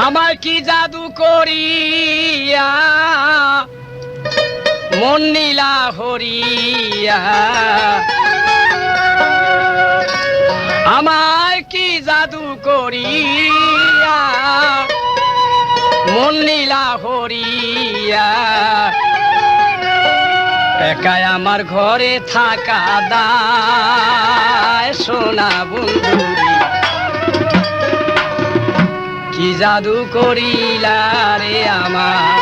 আমায় কি জাদু করিয়া মন নীলা হরিয়া, আমায় কি জাদু করিয়া মন নীলা হরিয়া, একাই আমার ঘরে থাকা দায় সোনা বন্ধুরি, কি জাদু করিলা রে আমার,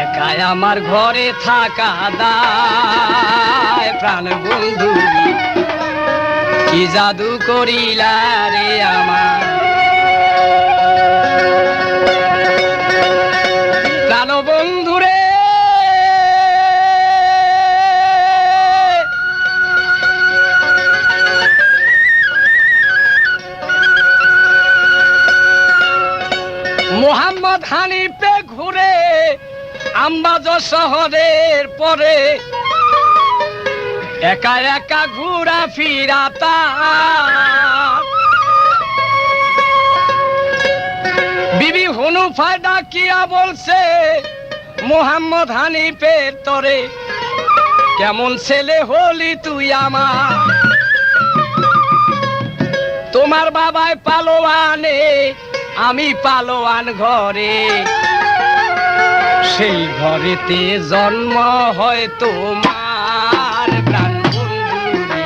একাই আমার ঘরে থাকা দায় প্রাণ বন্ধুরি, কি জাদু করিলা রে আমার প্রাণ বন্ধুরে। মোহাম্মদ হানিফে ঘুরে আমবাজ শহরের পরে একা একা ঘুরা ফিরাতা, বিবি হুনুফা ডাকিয়া বলছে মোহাম্মদ হানিফের তরে, কেমন ছেলে হলি তুই আমার, তোমার বাবায় পালোয়ানে আমি পালোয়ান ঘরে, সেই ঘরেতে জন্ম হয় তোমার প্রাণ বন্ধুরি,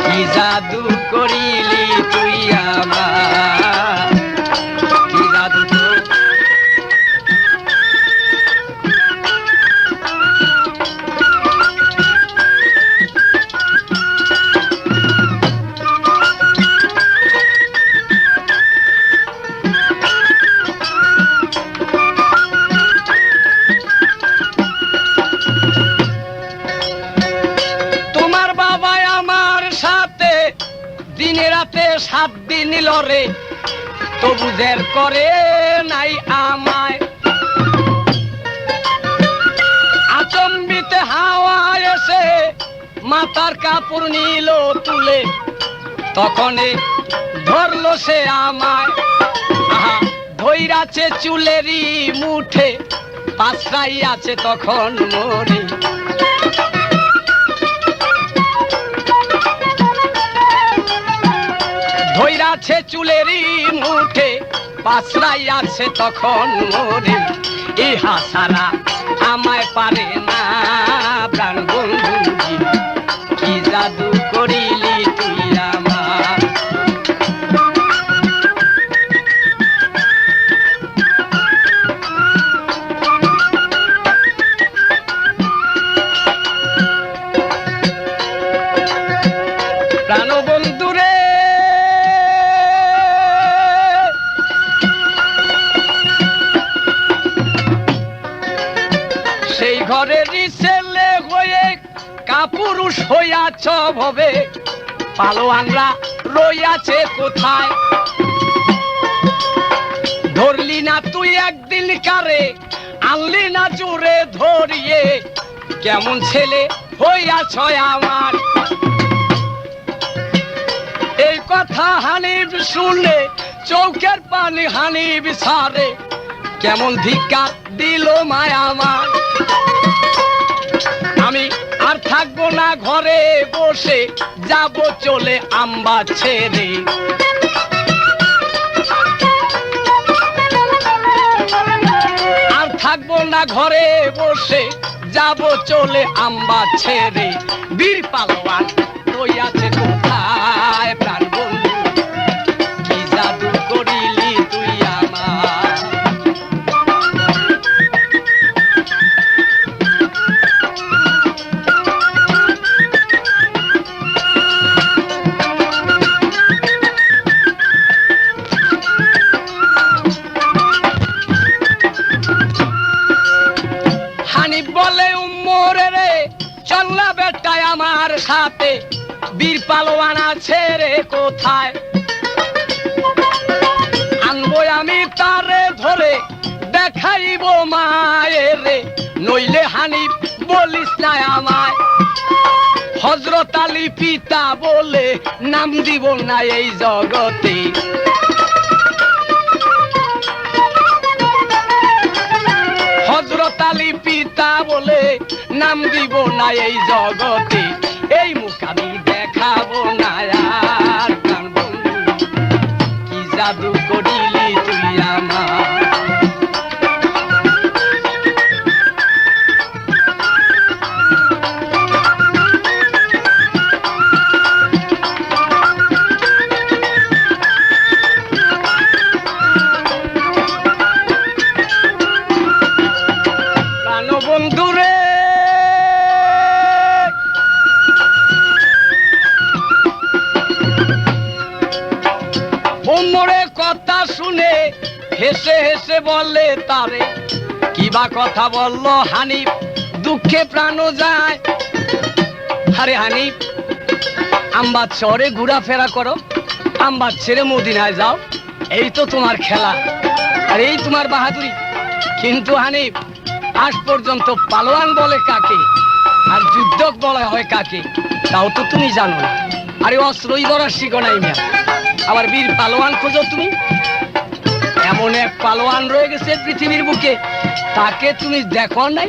কি জাদু করিলি তুই আমার, কি জাদু দিনে রাতে 7 দিন লড়ে, তবু দের করে নাই আমায়, আচম্বিতে হাওয়া এসে মাথার কাপড় নিল তুলে, তখনই ধরলো সে আমায়, আহা ধইরাছে চুলেরই মুঠে, পাছরাই আছে তখন মরে, ধইরাছে চুলেরই মুঠে, পাছরাই আছে তখন মরে, ইহা সারা আমায় পারে না প্রাণ বন্ধুজি, কি জাদু করিলি তুই আমার, প্রাণ বন্ধুরে। সেই ঘরেরই ছেলে হয়ে কাপুরুষ হইয়াছ ভবে, পালোয়ানরা রইয়াছে কোথায়, ধরলি না তুই একদিন কারে, আনলি না জোরে ধরিয়ে, কেমন ছেলে হইয়াছ আমার, এই কথা হানিফ শুনলে চৌকের পানি হানিফ ছাড়ে, কেমন ধিক্কার দিল মায়া আমার, আমি আর থাকবো না ঘরে বসে, যাব চলে আম্বা ছেড়ে, আর থাকবো না ঘরে বসে, যাব চলে আম্বা ছেড়ে, বীর পালোয়ান রইয়াছে কোথায় প্রাণ বন্ধু, কি জাদু করিলি তুই আমার, হানিফ বলে উম্মরে রে চল্লা বেটায় আমার সাথে, বীর পালোয়ান আছে রে কোথায়, আনবো আমি তারে ধরে, দেখা দেখাইব মায়ের রে, নইলে হানিফ বলিস না আমায়। হযরত আলী পিতা বলে নাম দিব না এই জগতে। হযরত আলী পিতা বলে নাম দিব না এই জগতে। এই মুখ আমি দেখাবো না আর প্রাণ বন্ধু, কি জাদু করিলি তুই আমার। কথা শুনে হেসে হেসে বলে তারে, কিবা কথা বলল হানিফ, দুঃখে প্রাণ যায়। আরে হানিফ, আমবাদ শহরে ঘোরাফেরা করো, আমবাদ ছেড়ে মদিনায় যাও, এই তো তোমার খেলা আর এই তোমার বাহাদুরি। কিন্তু হানিফ, আজ পর্যন্ত পালোয়ান বলে কাকে আর যুদ্ধ বলা হয় কাকে তাও তো তুমি জানো না। আরে অস্ত্রই ধরা শিখো নাই মিয়া, আবার বীর পালোয়ান খোঁজো তুমি। এমন এক পালোয়ান রয়ে গেছে পৃথিবীর বুকে, তাকে তুমি দেখো নাই,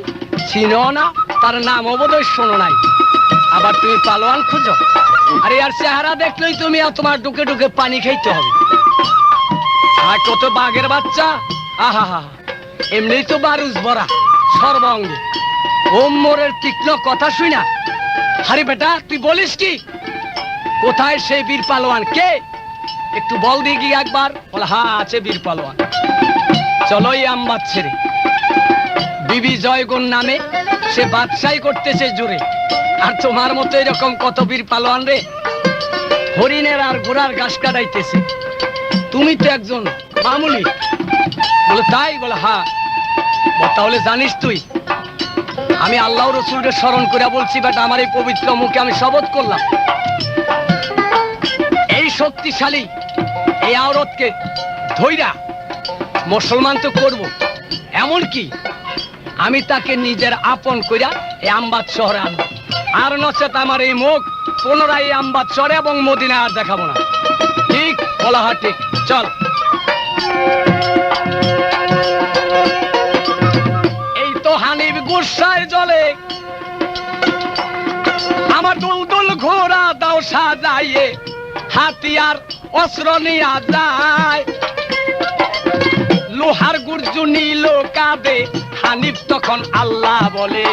চিনো না, তার নাম বোধহয় শোনো নাই, আবার তুমি পালোয়ান খুঁজো। আরে আর চেহারা দেখলেই তুমি আর তোমার ঢুকে ঢুকে পানি খাইতে হবে। আর কত বাঘের বাচ্চা, আহা হা, এমনি তো বারুজ ভরা সর্বাঙ্গে। ওমরের তীক্ষ্ণ কথা শুই না। আরে বেটা, তুই বলিস কি? কোথায় সেই বীর পালোয়ান? কে? একটু বল দিয়ে গিয়ে একবার। বলে হ্যাঁ আছে বীর পালোয়ান, চলো এই আমবাদ ছেড়ে। বিবি জয়গুন নামে সে বাদশাহী করতেছে জোরে, আর তোমার মতো এরকম কত বীর পালোয়ান রে হরিণের আর ঘোড়ার ঘাস কাটাইতেছে, তুমি তো একজন মামুলি। বলে তাই? বলে হ্যাঁ। তাহলে জানিস তুই, আমি আল্লাহ রসুলকে স্মরণ করে বলছি, বাট আমার এই পবিত্র মুখে আমি শপথ করলাম, এই শক্তিশালী এই আওরতকে ধইরা মুসলমান তো করব, এমনকি আমি তাকে নিজের আপন কইরা এই আমবাদ শহরে আনব। আর নচেত আমার এই মুখ পুনরায় আমবাদ শহরে এবং মদিনা আর দেখাবো না। ঠিক বলা হয় ঠিক, চল। এই তো হানিফ গুসায় জ্বলে, আমার দুলদুল ঘোড়া দাও সাজাইয়ে, হাতিয়ার অস্ত্র নিয়া যায়। লোহার গুর্জু নিল কাঁদে, হানিফ তখন আল্লাহ বলে।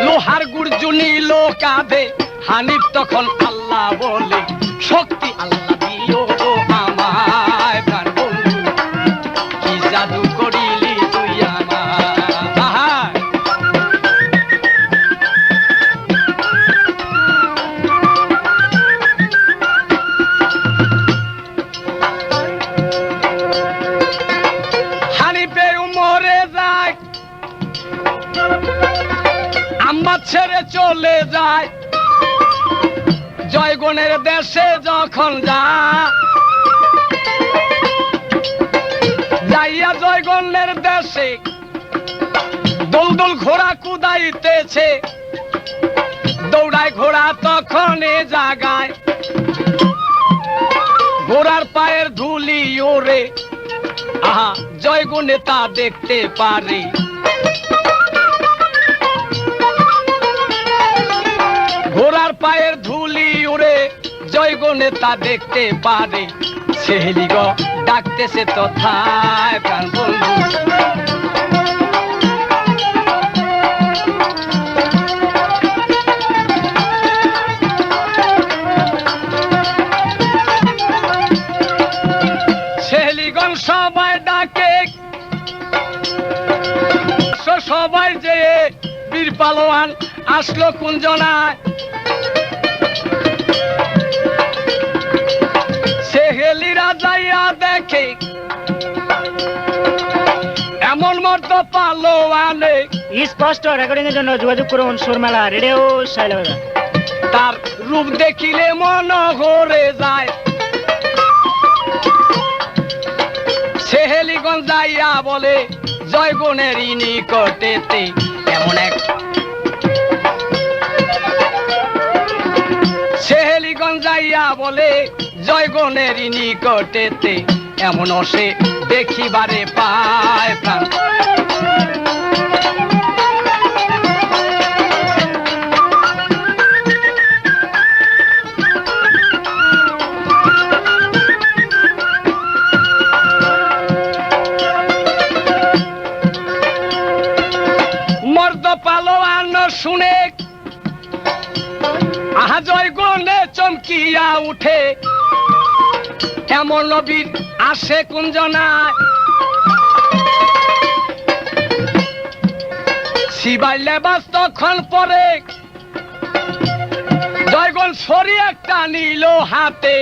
লোহার গুর্জু নিল কাঁদে, হানিফ তখন আল্লাহ বলে, শক্তি আল্লাহ দিও আমায় প্রাণ বন্ধু, কি জাদু করিলি তুই আমার। আমবাদ ছেড়ে চলে যায়, জয়গণের দেশে যখন যাইয়া জয়গণের দেশে দোলদোল ঘোড়া কুদাইতেছে, দৌড়ায় ঘোড়া তখন এ জাগায়, ঘোড়ার পায়ের ধুলি ওরে, আহা জয়গুণে তা দেখতে পারে। ঘোড়ার পায়ের ধুলি উড়ে জয়গুণে তা দেখতে পারে। সেহেলি গো ডাকতেছে তথায় প্রাণ বন্ধু, সেহেলিগণ সবাই ডাকে, সবাই যে বীর পালোয়ান আসলো কুঞ্জনায়। সেহেলিরা যাইয়া দেখে এমন মর্দ পালোয়ানে। স্পষ্ট রেকর্ডিং এর জন্য যোগাযোগ করুন সুরমালা রেডিও শাইলবাজার। তার রূপ দেখিলে মন ভরে যায়, সেহেলিগঞ্জ যাইয়া বলে জয়গণের নিকটেতে এমন এক সেহেলিগঞ্জ যাইয়া বলে জয়গণের নিকটেতে এমন সে দেখিবারে পায় প্রাণ শুনে আহা জয়গণে চমকিয়া উঠে এমন নবীর আসে কুঞ্জনায় শিবাই লেবাস তখন পরে জয়গণ ছড়ি একটা নিল হাতে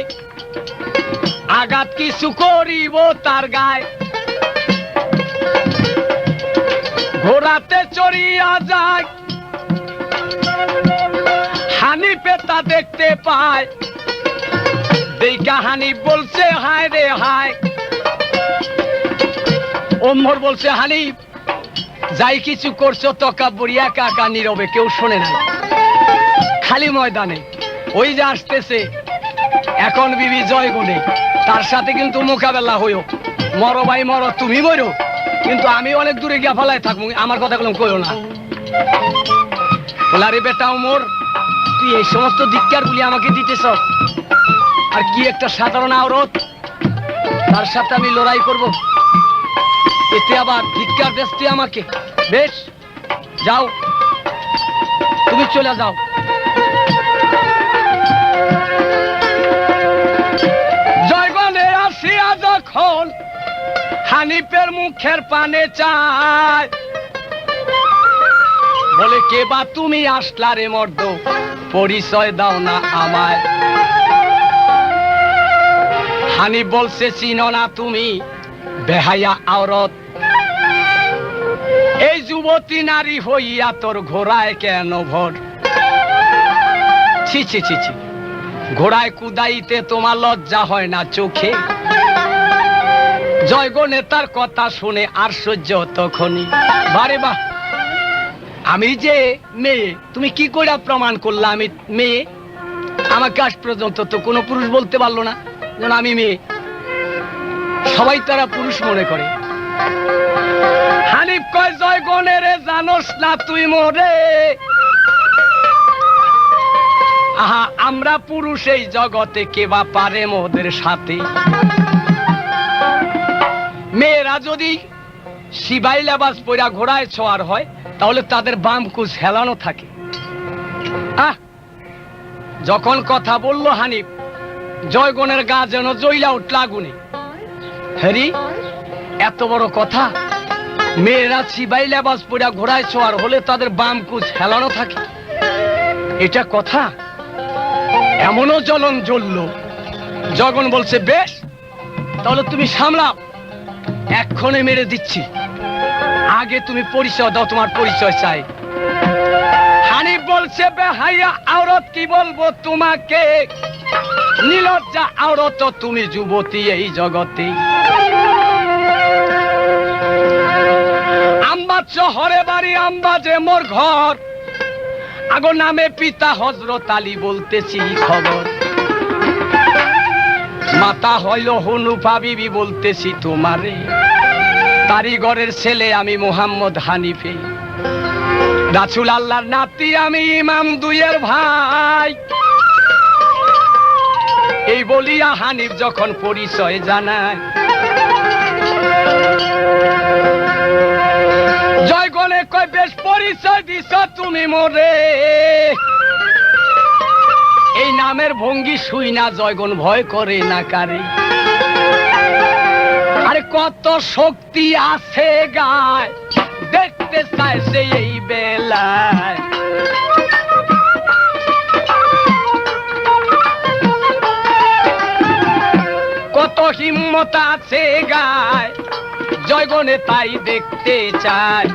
আঘাত কিছু করিব তার গায়ে ঘোড়াতে চড়িয়া যায় হানিফে তা দেখতে পায় দেখা হানিফ বলছে হায় রে হায় ওমর বলছে হানিফ যাই কিছু করছো তকাব্বুর একা একা নীরবে কেউ শোনে না খালি ময়দানে ওই যে আসতেছে এখন বিবি জয়গুণে তার সাথে কিন্তু মোকাবেলা হইও মরো ভাই মরো তুমি মরো কিন্তু আমি অনেক দূরে গিয়া ফলাই থাকবো আমার কথা কোনো কইও না বলারে বেটা ওমর তুই এই সমস্ত ধিক্কার গুলি আমাকে দিতেছ আর কি একটা সাধারণ আওরত তার সাথে আমি লড়াই করব এতে আবার ধিক্কার দেশ তুই আমাকে বেশ যাও তুমি চলে যাও জয়গণে আসিয়া যখন হানিফের মুখের পানে চায় বলে কে বা তুমি আসলা রে মর্দ পরিচয় দাও না আমায় হানিফ বলছে চিনো না তুমি বেহায়া আওরত এই যুবতী নারী হইয়া তোর ঘোড়ায় কেন ভর ছি ছি ছি ছি ঘোড়ায় কুদাইতে তোমার লজ্জা হয় না চোখে জয়গণে তার কথা শুনে আশ্চর্য তখনই বারে বাহ আমি যে মেয়ে তুমি কি করে প্রমাণ করলা আমি মেয়ে আমাকে আজ পর্যন্ত তো কোনো পুরুষ বলতে পারলো না যেন আমি মেয়ে সবাই তারা পুরুষ মনে করে হানিফ কয় জয়গণের জানোস না তুই মোরে আহা আমরা পুরুষ এই জগতে কে বা পারে মোদের সাথে মেয়েরা যদি শিবাই লেবাস পরা ঘোড়ায় ছোঁয়ার হয় তাহলে তাদের বাম কুচ হেলানো থাকে যখন কথা বলল হানিফ জয়গণের গা যেন জ্বইলা উঠল আগুনে হ্যারি এত বড় কথা মেয়েরা শিবাই লেবাস পরা ঘোড়ায় ছোঁয়ার হলে তাদের বাম কুচ হেলানো থাকে এটা কথা এমনও জ্বলন জ্বলল জগন বলছে বেশ তাহলে তুমি সামলাও এক্ষণে মেরে দিচ্ছি আগে তুমি পরিচয় দাও তোমার পরিচয় চাই হানিফ বলছে বেহায়া আওরত কি বলবো তোমাকে নিলজ্জা আওরত তুমি যুবতী এই জগতে আম্বা শহরে বাড়ি আম্বা যে মোর ঘর আগো নামে পিতা হযরত আলী বলতেছি খবর মাতা হইল হুনুফা বিবি বলতেছি তোমারে তারি ঘরের ছেলে আমি মুহাম্মদ হানিফে রাসূল আল্লাহর নাতি আমি ইমাম দুইয়ের ভাই এই বলিয়া হানিফ যখন পরিচয় জানায় জয়গণে কয় বেশ পরিচয় দিছ তুমি মোরে এই নামের ভঙ্গি শুই না জয়গণ ভয় করে না কারে আরে কত শক্তি আছে গায় দেখতে চায় সে এই বেলায় কত হিম্মত আছে গায় জয়গণে তাই দেখতে চায়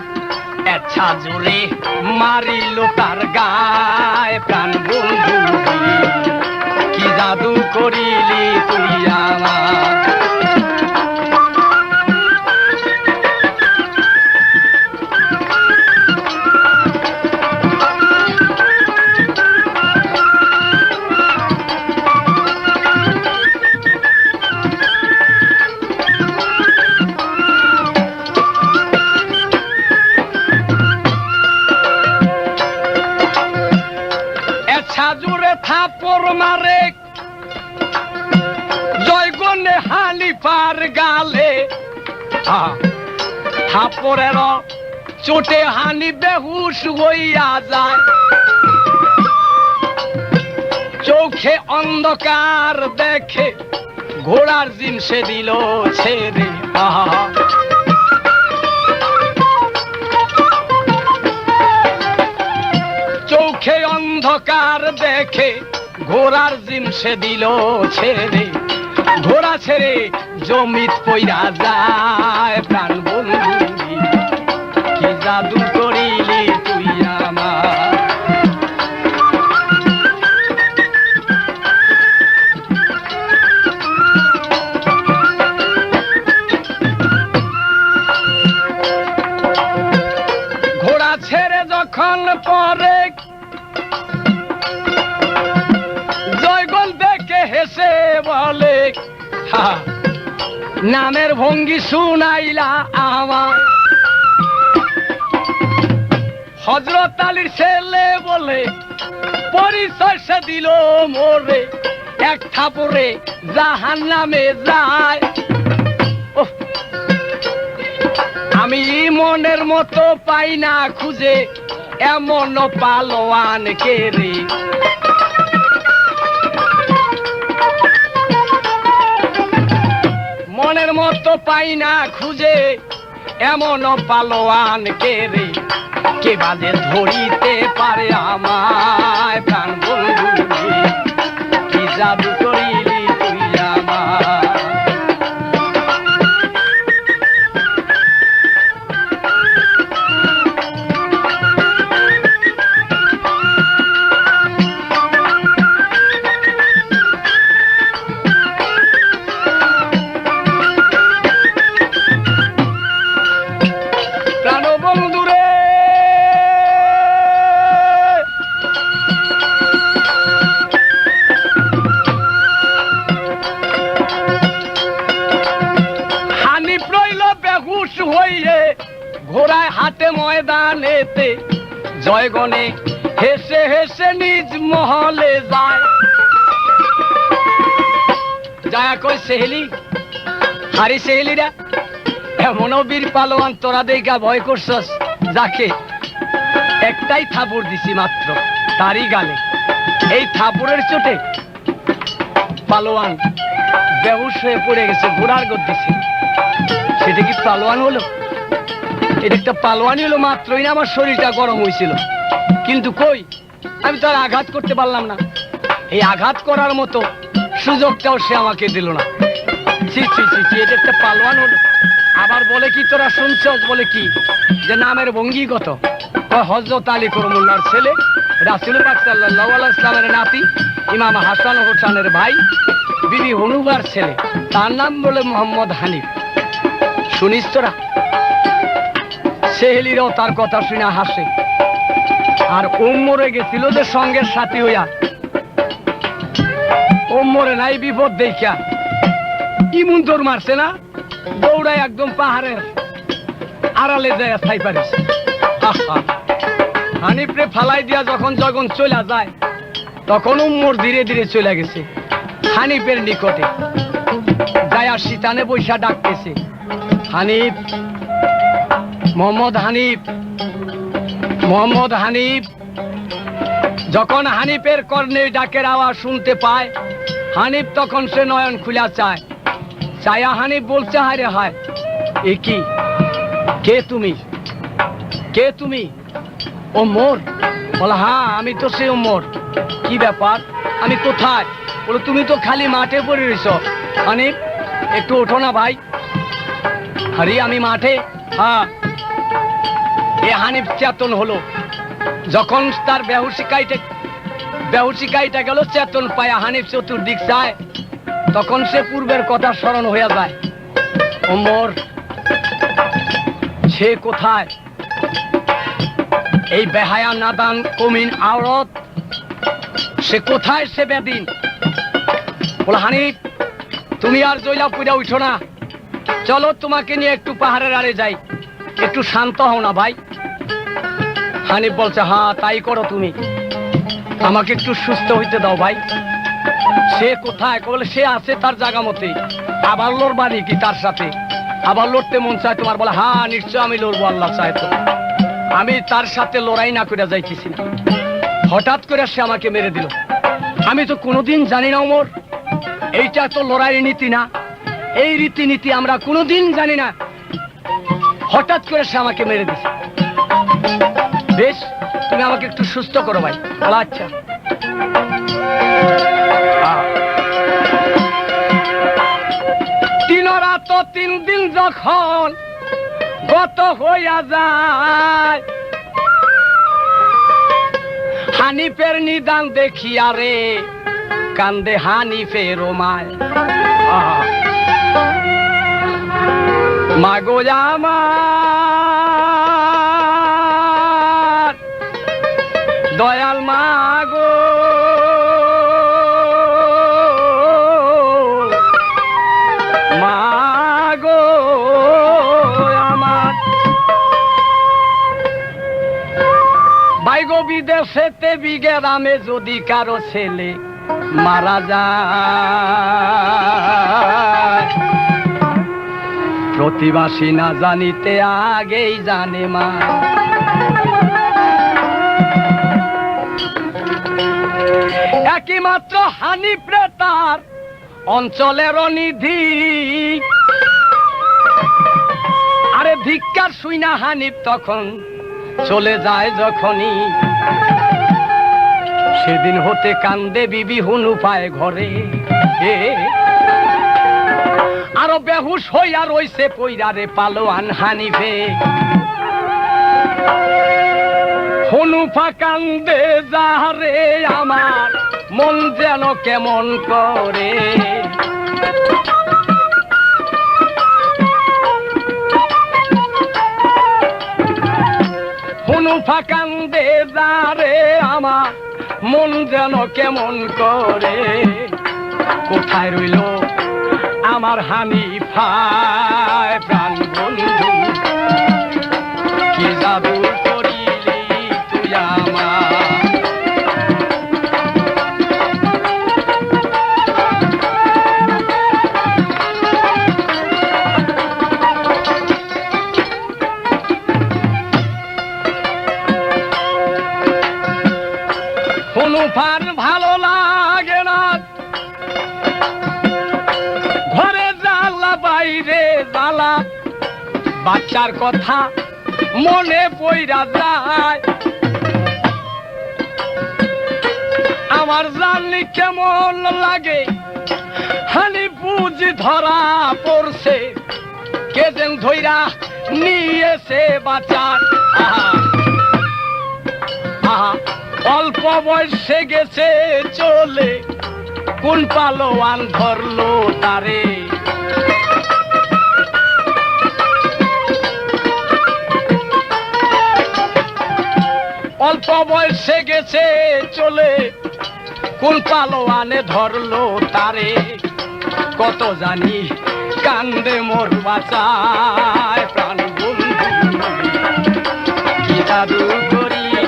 আচ্ছা জোরে মারিল তার গায় প্রাণ বন্ধু কি জাদু করিলি তুই আমার রাজুরে থাপড় মারে জয়গণে হানিফার গালে থাপড়ের চোটে হানি বেহুশ হইয়া যায় চোখে অন্ধকার দেখে ঘোড়ার জিন সে দিল ছেড়ে চোখে অন্ধকার দেখে ঘোড়ার জিন সে দিল ছেড়ে ঘোড়া ছেড়ে জমিত পইরা যায় প্রাণ বন্ধু কি জাদু করিলি তুই আমার ঘোড়া ছেড়ে যখন পরে জয়গণ দেখে হেসে বলে নামের ভঙ্গি শুনাইলা আমার হযরত আলীর ছেলে বলে পরিচয় সে দিল মোরে এক থাপড়ে জাহান্নামে যায় আমি মনের মতো পাই না খুঁজে এমন পালোয়ান কে রে মনের মতো পাই না খুঁজে এমন পালোয়ান কে রে কে বাজে ধরিতে পারে আমায় প্রাণ বন্ধু কি জাদু করিলি তুই আমার ঘোড়ায় হাটে ময়দানেতে জয়গণে হেসে হেসে নিজ মহলে যায় যায় কই সেহেলি হারি সেহেলিরা এমনও বীর পালোয়ান তোরা দেখা ভয় করছস যাকে একটাই থাপড় দিছি মাত্র তারই গালে এই থাপড়ের চোটে পালোয়ান বেহুশ হয়ে পড়ে গেছে ঘোড়ার গদ্দিছে সেটা কি পালোয়ান হলো এটা একটা পালোয়ানি হলো মাত্রই না আমার শরীরটা গরম হয়েছিল কিন্তু কই আমি তো আর আঘাত করতে পারলাম না এই আঘাত করার মতো সুযোগটাও সে আমাকে দিল না ছি ছি ছি ছি এটা একটা পালোয়ান হলো আবার বলে কি তোরা শুনছস বলে কি যে নামের ভঙ্গি কত হযরত আলী করমুল্লাহর ছেলে রাসূল পাক সাল্লাল্লাহু আলাইহি সাল্লামের নাতি ইমাম হাসান হোসেনের ভাই বিবি হনুবার ছেলে তার নাম বলে মোহাম্মদ হানিফ শুনিস তোরা সেহেলিরাও তার কথা শুনে হাসে আর ওমরে গেছিল যে সঙ্গের সাথী হইয়া ওমরে নাই বিপদ দেখা ইমুন তোর মারছে না দৌড়ায় একদম পাহাড়ের আড়ালে যায় ছাই পারিস হানিফরে ফালাই দিয়া যখন যখন চলে যায় তখন উম্মর ধীরে ধীরে চলে গেছে হানিফের নিকটে যায় শীতানে বৈশা ডাকতেছে হানিফ মোহাম্মদ হানিফ মোহাম্মদ হানিফ যখন হানিফের কর্ণে ডাকের আওয়াজ শুনতে পায় হানিফ তখন সে নয়ন খুলা চায় চায়া হানিফ বলছে হায় রে হায় এ কি কে তুমি কে তুমি ওমর বলে হ্যাঁ আমি তো সে ওমর কি ব্যাপার আমি কোথায় বলে তুমি তো খালি মাঠে পড়ে রয়েছ হানিফ একটু ওঠো না ভাই আরে আমি মাঠে হ্যাঁ এ হানিফ চেতন হলো যখন তার বেহুশি কাইটা গেল চেতন পায়া হানিফ চতুর্দিক চায় তখন সে পূর্বের কথা স্মরণ হয়ে যায় ওমর সে কোথায় এই বেহায়া নাদান কমিন আওরত সে কোথায় সে বেদিন বলে হানিফ তুমি আর জয়লা পুজা উঠো না চলো তোমাকে নিয়ে একটু পাহাড়ের আড়ে যাই একটু শান্ত হও না ভাই হানিফ বলছে হ্যাঁ তাই করো তুমি আমাকে একটু সুস্থ হইতে দাও ভাই। সে কোথায়? বলে সে আছে তার জায়গা মতে। আবার লড়বানি কি তার সাথে? আবার লড়তে মন চায় তোমার? বলে হ্যাঁ নিশ্চয় আমি লড়বো, আল্লাহ চায় তো। আমি তার সাথে লড়াই না করে যাইতেছি না, হঠাৎ করে সে আমাকে মেরে দিল। আমি তো কোনোদিন জানি না ওমর, এইটা তো লড়াইয়ের নীতি না, এই রীতিনীতি আমরা কোনোদিন জানি না। হঠাৎ করে সে আমাকে মেরে দিছে। বেশ, তুমি আমাকে একটু সুস্থ করো ভাই। বলা আচ্ছা। তিন রাত 3 দিন যখন গত হইয়া যায়, হানিফের নিদান দেখিয়া রে কান্দে হানিফের মায়। মাগো আমার দয়াল মাগো, মাগো আমার বাইগো, বিদেশেতে বিগেরামে যদি কারো ছেলে মারা যায়, প্রতিবাসী না জানিতে আগেই জানে মা। একই মাত্র হানিফরে তার অঞ্চলের নিধি, আরে ধিক্কার শুই না হানিফ তখন চলে যায় যখনই, সেদিন হতে কান্দে বিবি হুনু পায় ঘরে। আরো বেহুশ হইয়া রইছে পইরা রে পালোয়ান হানিফে। হুনুফা কান্দে যারে আমার মন যেন কেমন করে, হুনুফা কান্দে যারে আমার মন যেন কেমন করে। কোথায় রইল আমার হানিফায় প্রাণ বন্ধু, কি জাদু করিলি তুই আমার। হুনুফার ভালো লাগে না, ঘরে জ্বালা বাইরে জ্বালা, বাচ্চার কথা মনে পইরা যায়। আমার জানি কেমন লাগে, হানি বুঝি ধরা পড়ছে, কে যেন ধইরা নিয়েছে বাচ্চার। আহা আহা, অল্প বয়সে গেছে চলে, কোন পালোয়ান ধরলো তারে। অল্প বয়সে গেছে চলে, কোন পালোয়ানে ধরলো তারে। কত জানি কান্দে মোর বাঁচায় প্রাণ বন্ধু, কি জাদু করিলি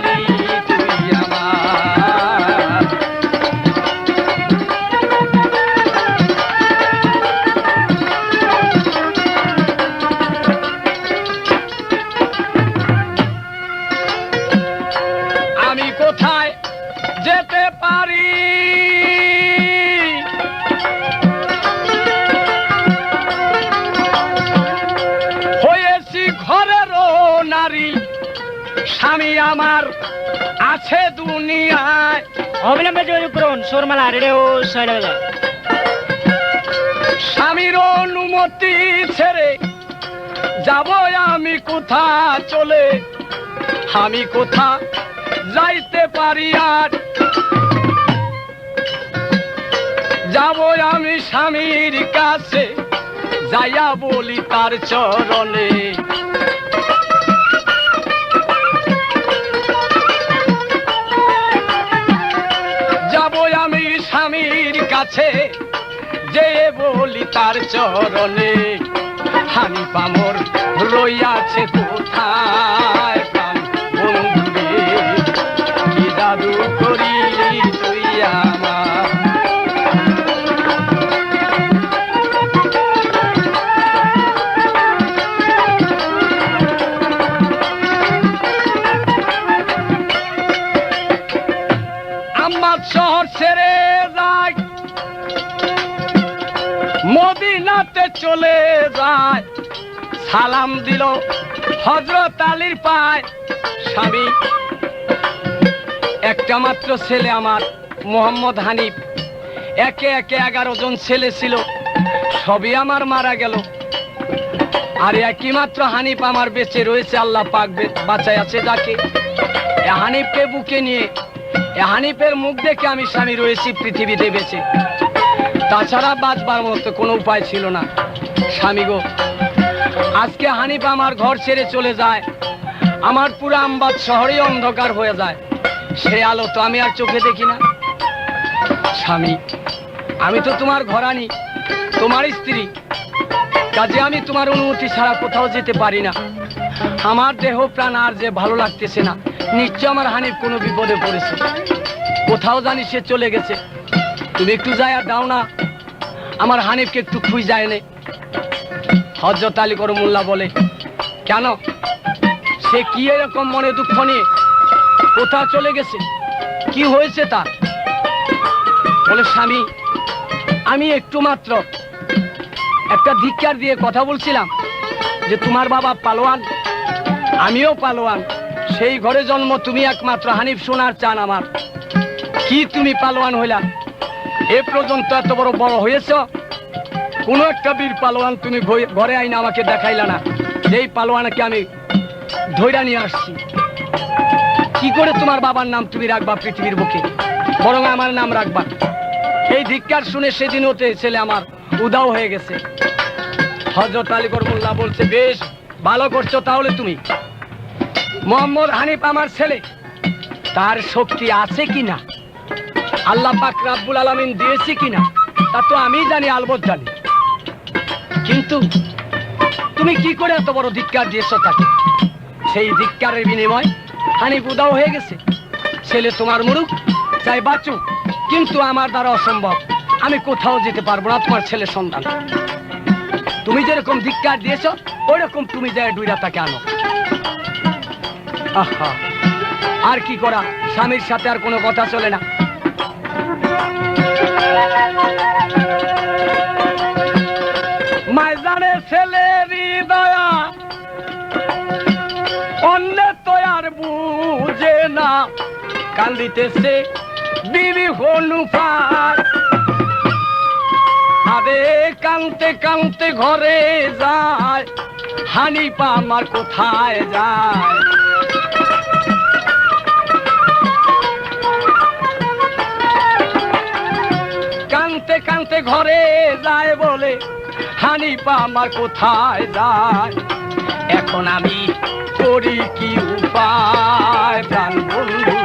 তুই আমার। আমি কোথায় যেতে পারি, হয়েছি ঘরেরও নারী, স্বামী আমার আছে দুনিয়ায়। অবিলম্বে যোগাযোগ করুন সুরমালা রেডিও শৈলবালা। স্বামীর অনুমতি ছেড়ে যাব আমি কোথা চলে, আমি কোথা যাইতে পারি আর। যাব আমি স্বামীর কাছে, যাইয়া বলি তার চরণে। যাব আমি স্বামীর কাছে, যে বলি তার চরণে। হানিফা মোর রইয়াছে কোথায় প্রাণ বন্ধুরে, কি জাদু আম্মাদ শহর ছেড়ে যায়, মদিনাতে চলে যায়, সালাম দিল হযরত আলীর পায়। স্বামী, একটা মাত্র ছেলে আমার মোহাম্মদ হানিফ, একে একে 11 জন ছেলে ছিল, সবই আমার মারা গেল। আর একই মাত্র হানিফ আমার বেঁচে রয়েছে, আল্লাহ পাক বাঁচায় আছে যাকে। এ হানিফকে বুকে নিয়ে, এ হানিফের মুখ দেখে আমি স্বামী রয়েছি পৃথিবীতে বেঁচে, তাছাড়া বাঁচবার মতো কোনো উপায় ছিল না। স্বামী গো, আজকে হানিফ আমার ঘর ছেড়ে চলে যায়, আমার পুরো আমবাদ শহরে অন্ধকার হয়ে যায়, সে আলো তো আমি আর চোখে দেখি না। স্বামী, আমি তো তোমার ঘরানি, তোমার স্ত্রী, কাজে আমি তোমার অনুমতি ছাড়া কোথাও যেতে পারি না। আমার দেহ প্রাণ আর যে ভালো লাগতেছে না, নিশ্চয় আমার হানিফ কোনো বিপদে পড়েছে, কোথাও জানি সে চলে গেছে। তুমি একটু যায় আর দাও না, আমার হানিফকে একটু খুঁজ যায় নে। হযরত আলী করমুল্লাহ বলে, কেন, সে কি এরকম মনে দুঃখ নিয়ে কোথাও চলে গেছে, কি হয়েছে তার? বলে, স্বামী, আমি একটু মাত্র একটা ধিক্কার দিয়ে কথা বলছিলাম যে তোমার বাবা পালোয়ান, আমিও পালোয়ান, সেই ঘরে জন্ম, তুমি একমাত্র হানিফ সোনার চান আমার। কি তুমি পালোয়ান হইলা? এ পর্যন্ত এত বড় বড় হয়েছ, কোন একটা বীর পালোয়ান তুমি ঘরে আইনা আমাকে দেখাইলা না, যেই পালোয়ানকে আমি ধইরা নিয়ে আসছি। কি করে তোমার বাবার নাম তুমি রাখবা পৃথিবীর বুকে, বরং আমার নাম রাখবা? এই ধিক্কার শুনে সেদিন হতে ছেলে আমার উদাও হয়ে গেছে। হযরত আলী করমুল্লাহ বলছে, বেশ ভালো করছো, তাহলে তুমি মোহাম্মদ হানিফ আমার ছেলে, তার শক্তি আছে কিনা, আল্লাহ পাক রাব্বুল আলামিন দিয়েছে কিনা, তা তো আমি জানি, আলবৎ জানি, কিন্তু তুমি কি করে এত বড় ধিক্কার দিয়েছ তাকে? সেই ধিক্কারের বিনিময় হানিফ উদাও হয়ে গেছে। ছেলে তোমার মুরুখ, চাই বাঁচুক, কিন্তু আমার দ্বারা অসম্ভব, আমি কোথাও যেতে পারবো না, তোমার ছেলে সন্তান। তুমি যেরকম ধিক্কার দিয়েছ, ওই রকম তুমি যায় ডুইরা তাকে আনো। আহা, আর কি করা, স্বামীর সাথে আর কোনো কথা চলে না। মাইজানে ছেলের দয়া অন্য তো আর বুঝে না, কান্দিতেছে বিবি হনুফার। আরে কানতে কানতে ঘরে যায়, হানিফ আমার কোথায় যায়? কানতে কানতে ঘরে যায় বলে, হানিফ আমার কোথায় যায়? এখন আমি করি কি উপায়? প্রাণ বন্ধু,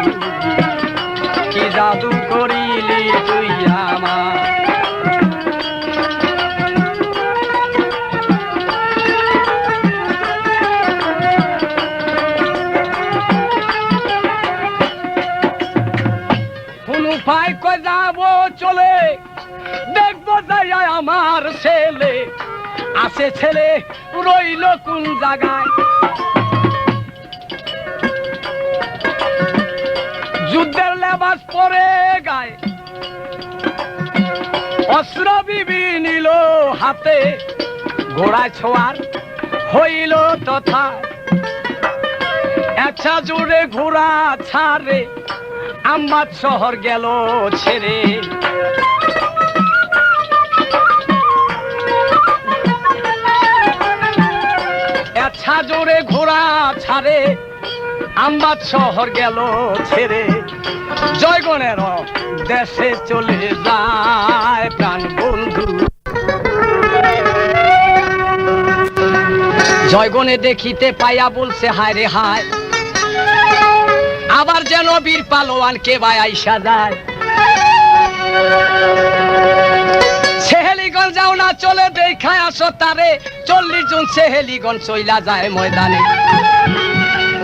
কি জাদু করিলি তুই আমার? হুনুফায় কই যাবো চলে, দেখবো যাই আমার ছেলে আছে, ছেলে রইল কোন জায়গায়? যুদ্ধের লেবাস পরে গায়ে, অস্ত্র বিবি নিল হাতে, ঘোড়ায় ছোয়ার হইল তথা। একটা জোরে ঘোড়া ছাড়ে, আমবাদ শহর গেল ছেড়ে। একটা জোরে ঘোড়া ছাড়ে, আমবাদ শহর গেল ছেড়ে। জয়গণের দেশে চলে যায় প্রাণ বন্ধু। জয়গণে দেখিতে পাইয়া বলছে, হায় রে হায়, আবার যেন বীর পালোয়ান কে ভাই আইসা যায়। সেহেলিগণ যাও না, চলে দেখায় আসো তারে। 40 জন সেহেলিগণ চইলা যায় ময়দানে।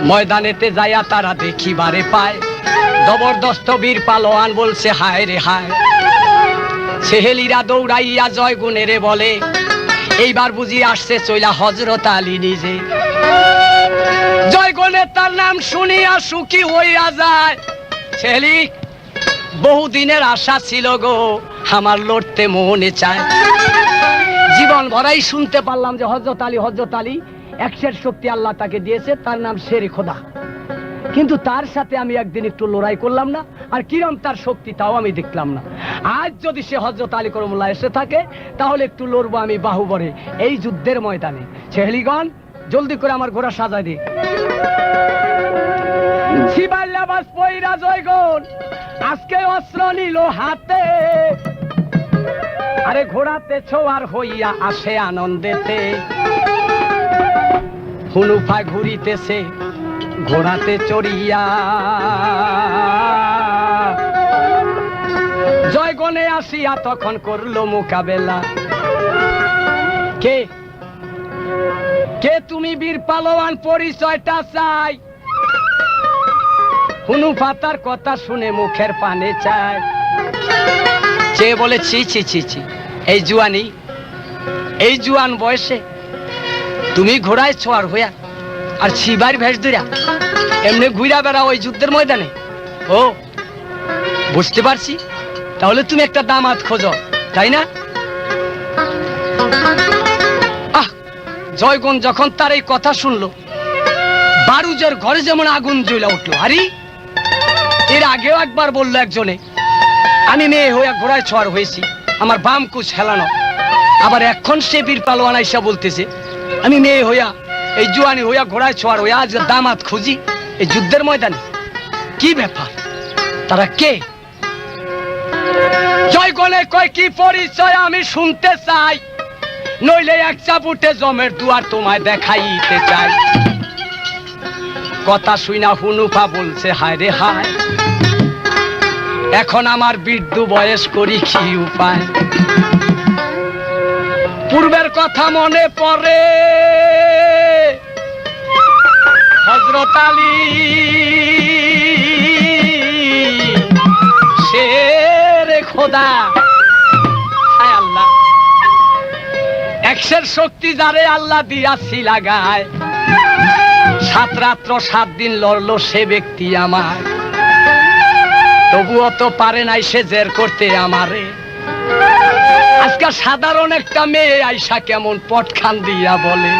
ময়দানেতে যাইয়া তারা দেখিবারে পায়, জবরদস্ত বীর পালোয়ান বলছে, হায় রে হায়। সেহেলিরা দৌড়াইয়া জয়গুণেরে বলে, এইবার বুঝি আসছে চইলা হযরত আলী নিজে। জয়গুণে তার নাম শুনিয়া সুখী হইয়া যায়। সেহেলি, বহুদিনের আশা ছিল গো, আমার লড়তে মনে চায়। জীবন ভরাই শুনতে পারলাম যে হযরত আলী একশের শক্তি আল্লাহ তাকে দিয়েছে, তার নাম শেরে খোদা। কিন্তু তার সাথে আমি একদিন একটু লড়াই করলাম না, আর কিরম তার শক্তি তাও আমি দেখলাম না। আজ যদি সে হযরত আলী করমুল্লাহ এসে থাকে, তাহলে একটু লড়বো আমি বাহুবরে এই যুদ্ধের ময়দানে। ছেহলিগণ, জলদি করে আমার ঘোড়া সাজাই দে। শিবাল্লাবাস পয়রা জয়গণ আজকে অস্ত্র নিল হাতে, আরে ঘোড়াতে ছোয়ার হইয়া আসে আনন্দেতে। হুনুফা ঘুরিতেছে ঘোড়াতে চড়িয়া, জয়গণে আসিয়া তখন করলো মোকাবেলা। কে কে তুমি বীর পালোয়ান, পরিচয়টা চাই। হুনুফা তার কথা শুনে মুখের পানে চায়, চেয়ে বলে ছি ছি ছি ছি, এই জুয়ানি, এই জুয়ান বয়সে তুমি ঘোড়ায় ছোয়ার হইয়া আর শিবার ভেষ ধরিয়া এমনি ঘুরা বেড়া ওই যুদ্ধের ময়দানে? ও বুঝতে পারছি, তাহলে তুমি একটা দামাত খোঁজো, তাই না? জয়গণ যখন তার এই কথা শুনলো, বারুজের ঘরে যেমন আগুন জ্বলে উঠলো। আরে এর আগেও একবার বললো একজনে, আমি মেয়ে হইয়া ঘোড়ায় ছোয়ার হয়েছি, আমার বাম কুচ হেলানো। আবার এখন সে বীর পালোয়ান আইসা বলতেছে আমি মেয়ে হইয়া এই জুয়ানি হইয়া ঘোড়ায় ছোয়ার হইয়া আজ দামাত খুঁজি এই যুদ্ধের ময়দানে। কি ব্যাপার, তারা কে? জয়গণে কয় কি পরিচয় আমি শুনতে চাই, নইলে এক চাপুটে জমের দুয়ার তোমায় দেখাইতে চাই। কথা শুইনা হুনুফা বলছে হায় রে হায়, এখন আমার বৃদ্ধ বয়স করি কি উপায়। পূর্বের কথা মনে পড়ে, হযরত আলী শেরে খোদা, হায় আল্লাহ, একশের শক্তি যারে আল্লাহ দিয়াছি লাগায়, 7 রাত্র 7 দিন লড়লো সে ব্যক্তি আমার, তবুও তো পারে নাই সে জের করতে আমারে। আজকে সাধারণ একটা মেয়ে আইসা কেমন পটখান দিয়া বলে,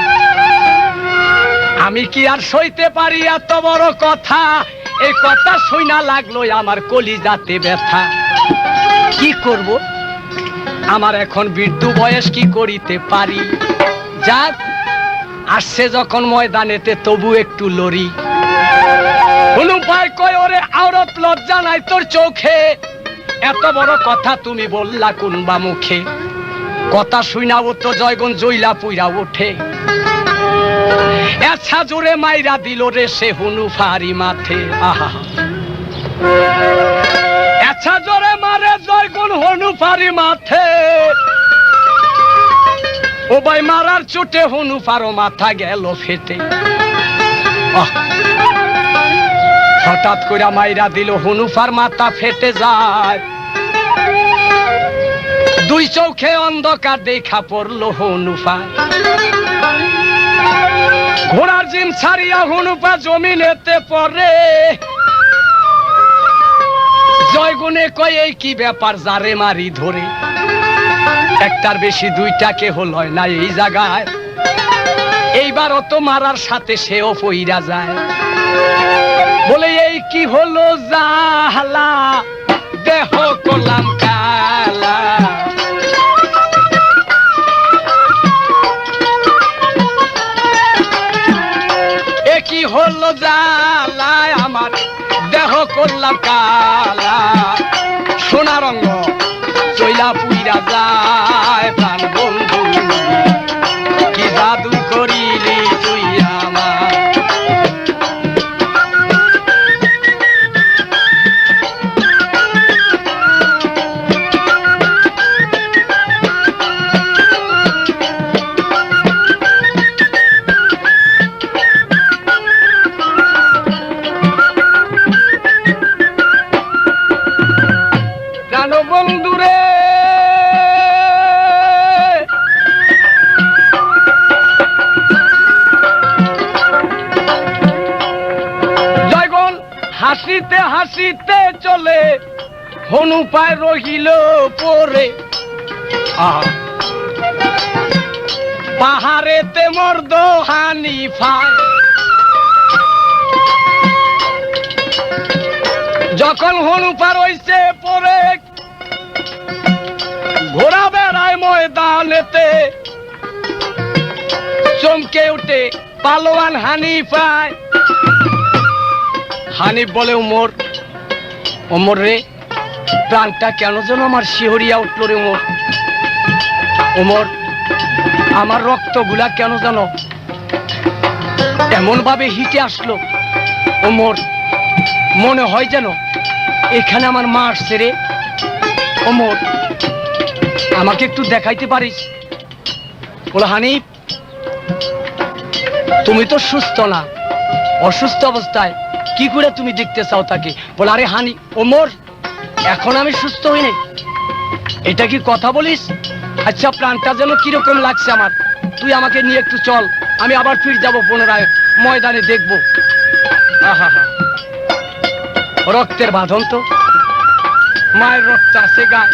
আমি কি আর সইতে পারি এত বড় কথা? এই কথা শুনা লাগলো আমার কলিজাতে ব্যথা। কি করব, আমার এখন বৃদ্ধ বয়স, কি করিতে পারি? যাক, আসছে যখন ময়দানেতে তবু একটু লড়ি। হুনুফা কয় ওরে আওরত, লজ্জা নাই তোর চোখে? এত বড় কথা তুমি বললা কোনবা মুখে? কথা শুনাও তো জয়গণ জইলা পুইরা ওঠে। আচ্ছা জোরে মাইরা দিল রে সে হুনুফারি মাথে। আহা, আচ্ছা জোরে মারে জয়গণ হুনুফারি মাথে। ও ভাই মারার চোটে হুনুফারও মাথা গেল ফেটে। হঠাৎ করে মাইরা দিল, হুনুফার মাথা ফেটে যায়। 2 চোখে অন্ধকার দেখা পড়লো হুনুফা। ঘোড়ার জিম ছাড়িয়া হুনুফা জমিনেতে পড়ে। জয়গুণে কয় এই কি ব্যাপার, যারে মারি ধরে? একটার বেশি 2টা কেহ লয় না এই জায়গায়। এইবারও তো মারার সাথে সেও পইরা যায়। বলে এই কি হলো জাহালা, দেহ করলাম কালা। এ কি হলো জালা, আমার দেহ করলাম কালা। সোনা রঙ চইলা পুইরা যায় প্রাণ বন্ধু, কি জাদু করিলি তুই আমার। বন্ধুরে জয়গণ হাসিতে হাসিতে চলে হনু পায় রহিল পরে পাহাড়েতে মর্দ হানিফায় যখন হনু পার হইছে পরে ঘোড়া বেড়ায় ময়দানেতে চমকে উঠে পালোয়ান হানিফায় হানিফ বলে ওমর ওমর রে প্রাণটা কেন যেন আমার শিহরিয়া উঠল রে ওমর ওমর আমার রক্তগুলা কেন যেন এমন ভাবে হিটে আসলো ওমর মনে হয় যেন এখানে আমার মা আসছে রে ওমর আমাকে একটু দেখাইতে পারিস বলে হানিফ তুমি তো সুস্থ না অসুস্থ অবস্থায় কি করে তুমি দেখতে চাও তাকে বলে আরে হানি ওমর এখন আমি সুস্থ হই নাই এটা কি কথা বলিস আচ্ছা প্রাণটা যেন কিরকম লাগছে আমার তুই আমাকে নিয়ে একটু চল আমি আবার ফিরে যাব পুনরায় ময়দানে দেখবো আহা হা রক্তের বাঁধন তো মায়ের রক্ত আছে গায়ে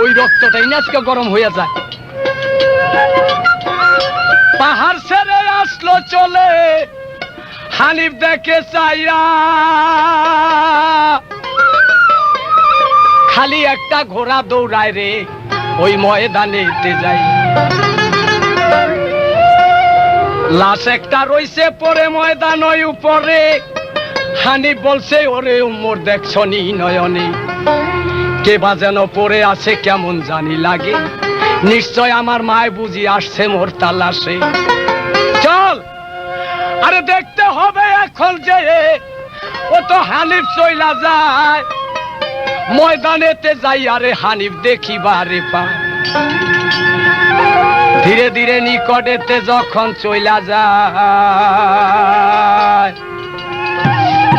ওই রক্তটাই না আজকে গরম হয়ে যায় পাহাড় ছেড়ে আসলো চলে হানিফ দেখে চাইয়া খালি একটা ঘোড়া দৌড়ায় রে ওই ময়দানে যাই লাশ একটা রইছে পরে ময়দান ওই উপরে হানিফ বলছে ওরে উমর দেখছনি নয়নে কে বা যেন পড়ে আছে কেমন জানি লাগে নিশ্চয় আমার মায় বুঝি আসছে মোর তালাশে চল আরে দেখতে হবে এখন যে ও তো হানিফ চইলা যায় ময়দানেতে যাই আরে হানিফ দেখিবারে পায় ধীরে ধীরে নিকটেতে যখন চইলা যায়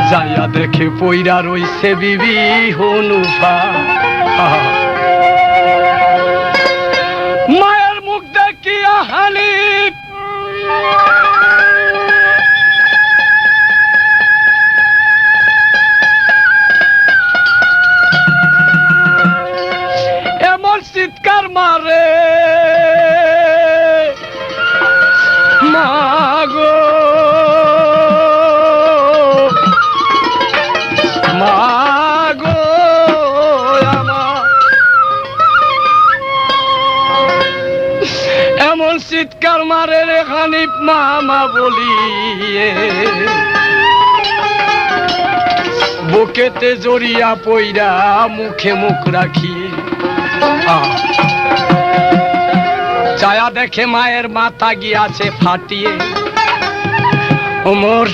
যাইয়া দেখে পইরা রইছে বিবি হনুফা মায়ের মুখ দেখিয়া হানিফ এমন চিৎকার মারে মাগো মাগো আমার এমন চিৎকার মারে রে হানিফ মামা বলিয়ে বুকেতে জড়িয়া পইরা মুখে মুখ রাখিয়ে ছায়া দেখে মায়ের মাথা গিয়াছে ফাটিয়ে ওমর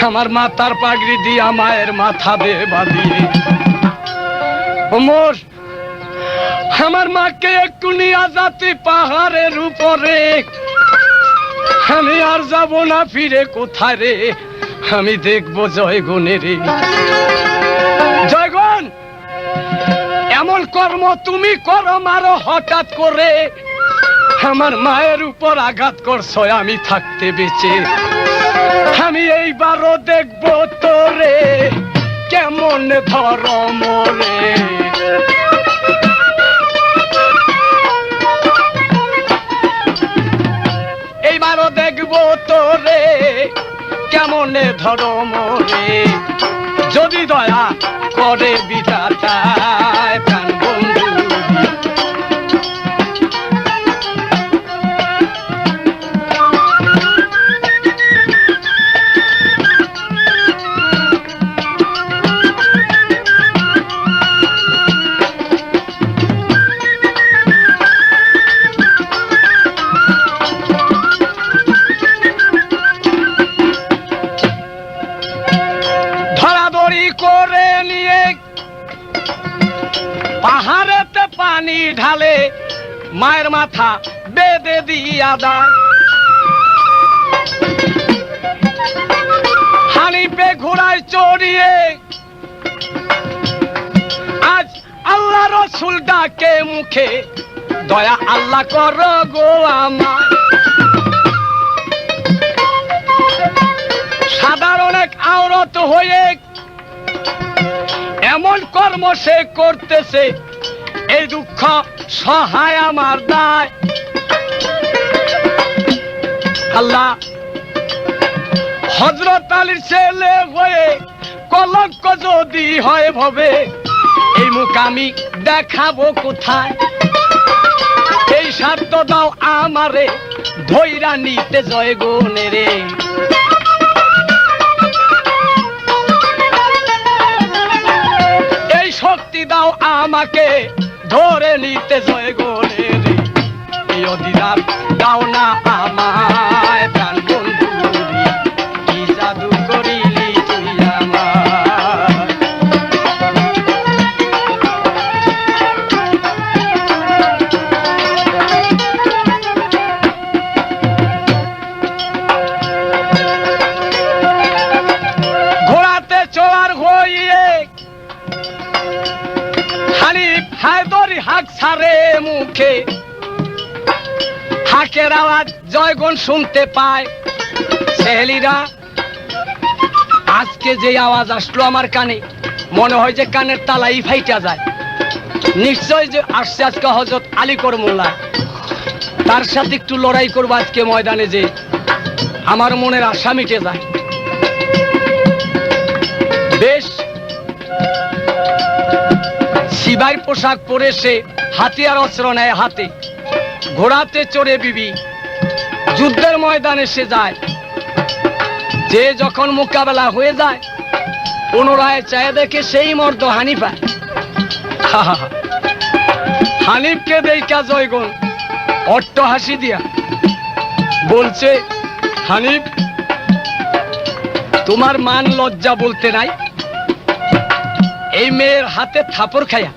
আমার মাথার পাগড়ি দিয়া মায়ের মাথা দে বাঁধিয়ে ওমর আমার মাকে একটু নিয়ে যাতে পাহাড়ের উপরে আমি আর যাব না ফিরে কোথায় রে আমি দেখবো জয়গুণে রে জয়গুণ এমন কর্ম তুমি করো মারো হঠাৎ করে আমার মায়ের উপর আঘাত করছো আমি থাকতে বেঁচে আমি এইবারও দেখবো তোরে কেমন ধরম রে এইবারও দেখবো তোরে কেমন ধরম রে যদি দয়া করে বিধাতা প্রাণ বন্ধু করে নিয়ে পাহাড়েতে পানি ঢালে মায়ের মাথা বেঁধে দিয়া দেয় হানিফে ঘোড়ায় চড়িয়ে আজ আল্লাহ রসুল ডাকে মুখে দয়া আল্লাহ কর গো আমার সাধারণ এক আওরত হয়ে এমন কর্ম সে করতেছে, এই দুঃখ সহায় আমার দায়। আল্লাহ, হযরত আলীর ছেলে হয়ে কলঙ্ক যদি হয় ভবে, এই মুখ আমি দেখাবো কোথায়? এই সাধ্য দাও আমারে ধইরা নিতে জয়গুণে রে। এই শক্তি দাও আমাকে ধরে নিতে জয়গুণে রে। এই অধিকার দাও না আমায় প্রাণ বন্ধুরি, কি জাদু করিলি তুই আমার। ঘোড়াতে চড়ার হইয়ে হানিফ হায়দরি হাক ছাড়ে মুখে, হাকের আওয়াজ জয়গণ শুনতে পায়। সেহেলিরা, আজকে যে আওয়াজ আসলো আমার কানে, মনে হয় যে কানের তালাই ফাইটা যায়। নিশ্চয় যে আসছে আজকে হযরত আলী করমুল্লাহ, তার সাথে একটু লড়াই করবো আজকে ময়দানে, যে আমার মনের আশা মিটে যায়। বেশ সিপাহীর পোশাক পরে সে হাতিয়ার অস্ত্র নেয় হাতে, ঘোড়াতে চড়ে বিবি যুদ্ধের ময়দানে সে যায়। যে যখন মোকাবেলা হয়ে যায়, পুনরায় চায় দেখে সেই মর্দ হানিফা। হানিফকে দেখা জয়গুণ অট্ট হাসি দিয়া বলছে, হানিফ, তোমার মান লজ্জা বলতে নাই? এই মেয়ের হাতে থাপড় খাইয়া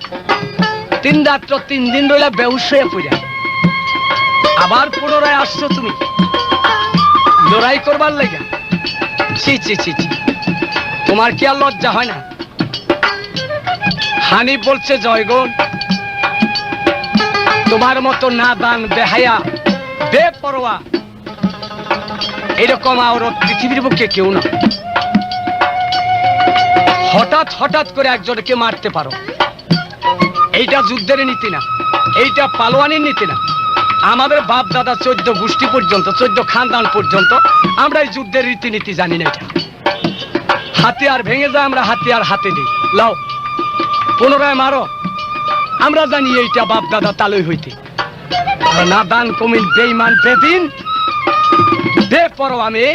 3 রাত্র 3 দিন রইলা বেহুশ হয়ে পড়া, আবার পুনরায় আসছো তুমি লড়াই করবার লেগা? ছি ছি ছি ছি, তোমার কি আর লজ্জা হয় না? হানিফ বলছে, জয়গুণ, তোমার মতো নাদান, বেহায়া, বেপরোয়া এরকম আওরত পৃথিবীর বুকে কেউ না। হঠাৎ হঠাৎ করে একজনকে মারতে পারো, এইটা যুদ্ধের নীতি না, এইটা পালোয়ানির নীতি না। আমাদের বাপ দাদা 14 গোষ্ঠী পর্যন্ত, 14 খানদান পর্যন্ত আমরা এই যুদ্ধের রীতিনীতি জানি না। এটা হাতিয়ার ভেঙে যায়, আমরা হাতিয়ার হাতে দিই, লাও পুনরায় মারো, আমরা জানি এইটা বাপ দাদা তালই হইতে। নাদান, কমিল, বেঈমান, বেদিন, বেপরোয়া মেয়ে,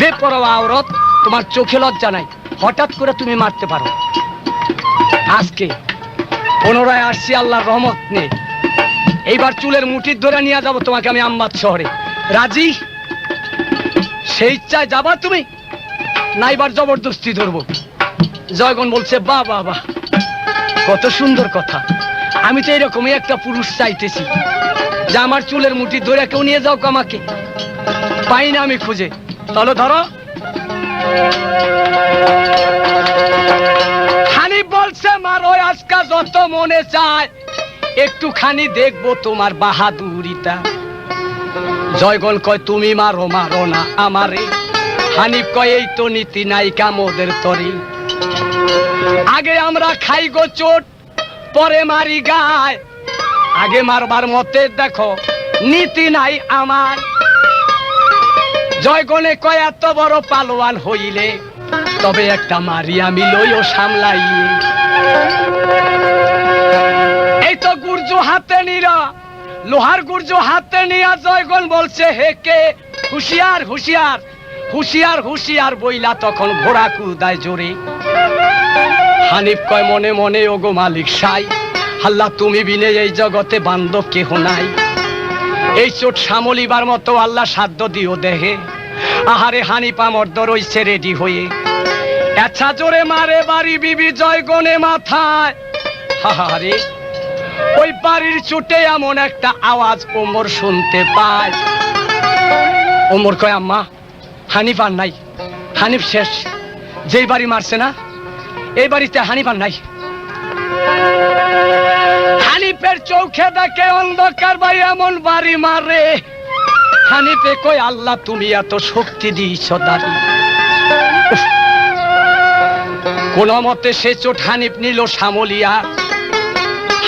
বেপরোয়া আওরত, তোমার চোখে লজ্জা নাই? হঠাৎ করে তুমি মারতে পারো। আজকে পুনরায় আসছি আল্লাহর রহমত নিয়ে, এইবার চুলের মুঠির ধরে নিয়ে যাবো তোমাকে আমি আমবাদ শহরে। রাজি? সেই ইচ্ছায় যাবা তুমি, না এবার জবরদস্তি ধরবো? জয়গণ বলছে, বাহ বাহ বাহ, কত সুন্দর কথা। আমি তো এরকমই একটা পুরুষ চাইতেছি, যে আমার চুলের মুঠি ধরে কেউ নিয়ে যাও আমাকে, পাই না আমি খুঁজে। তাহলে ধরো। হানিফ বলছে, মারো আজকা যত মনে চায়, একটুখানি দেখবো তোমার বাহাদুরিটা। জয়গণ কয়, তুমি মারো, মারো না আমারে। হানিফ কয়, এই তো নীতি নাই কামদের তরি, আগে আমরা খাই গো চোট, পরে মারি গায়। আগে মারবার মতে দেখো নীতি নাই আমার। জয়গণে কয়, এত বড় পালোয়ান হইলে তবে একটা মারি আমি লইও সামলাই। এই তো গুর্জ হাতে নিরা, লোহার গুর্জ হাতে নিয়া জয়গণ বলছে, হেকে হুশিয়ার হুশিয়ার, হুশিয়ার হুশিয়ার বইলা তখন ঘোড়া কুদায় জোরে। হানিফ কয় মনে মনে, ওগো মালিক সাই, আল্লাহ তুমি বিনে এই জগতে বান্ধব কেহ নাই। এই চোট সামলিবার মতো আল্লাহ সাধ্য দিও দেহে। আহারে হানিফ মর্দ রইছে রেডি হয়ে, আচ্ছা জোরে মারে বাড়ি বিবি জয়গণে মাথায়। হাহারে ওই বাড়ির চোটে এমন একটা আওয়াজ ওমর শুনতে পায়। ওমর কয়, আম্মা হানিফ আর নাই, হানিফ শেষ। যেই বাড়ি মারছে না, এই বাড়িতে হানিফ আর নাই। হানিফের চোখে দেখে অন্ধকার ভাই এমন বাড়ি মারে। হানিফে কই, আল্লাহ তুমি এত শক্তি দিয়েছ দাঁড়ি। কোন মতে সে চোট হানিফ নিল সামলিয়া।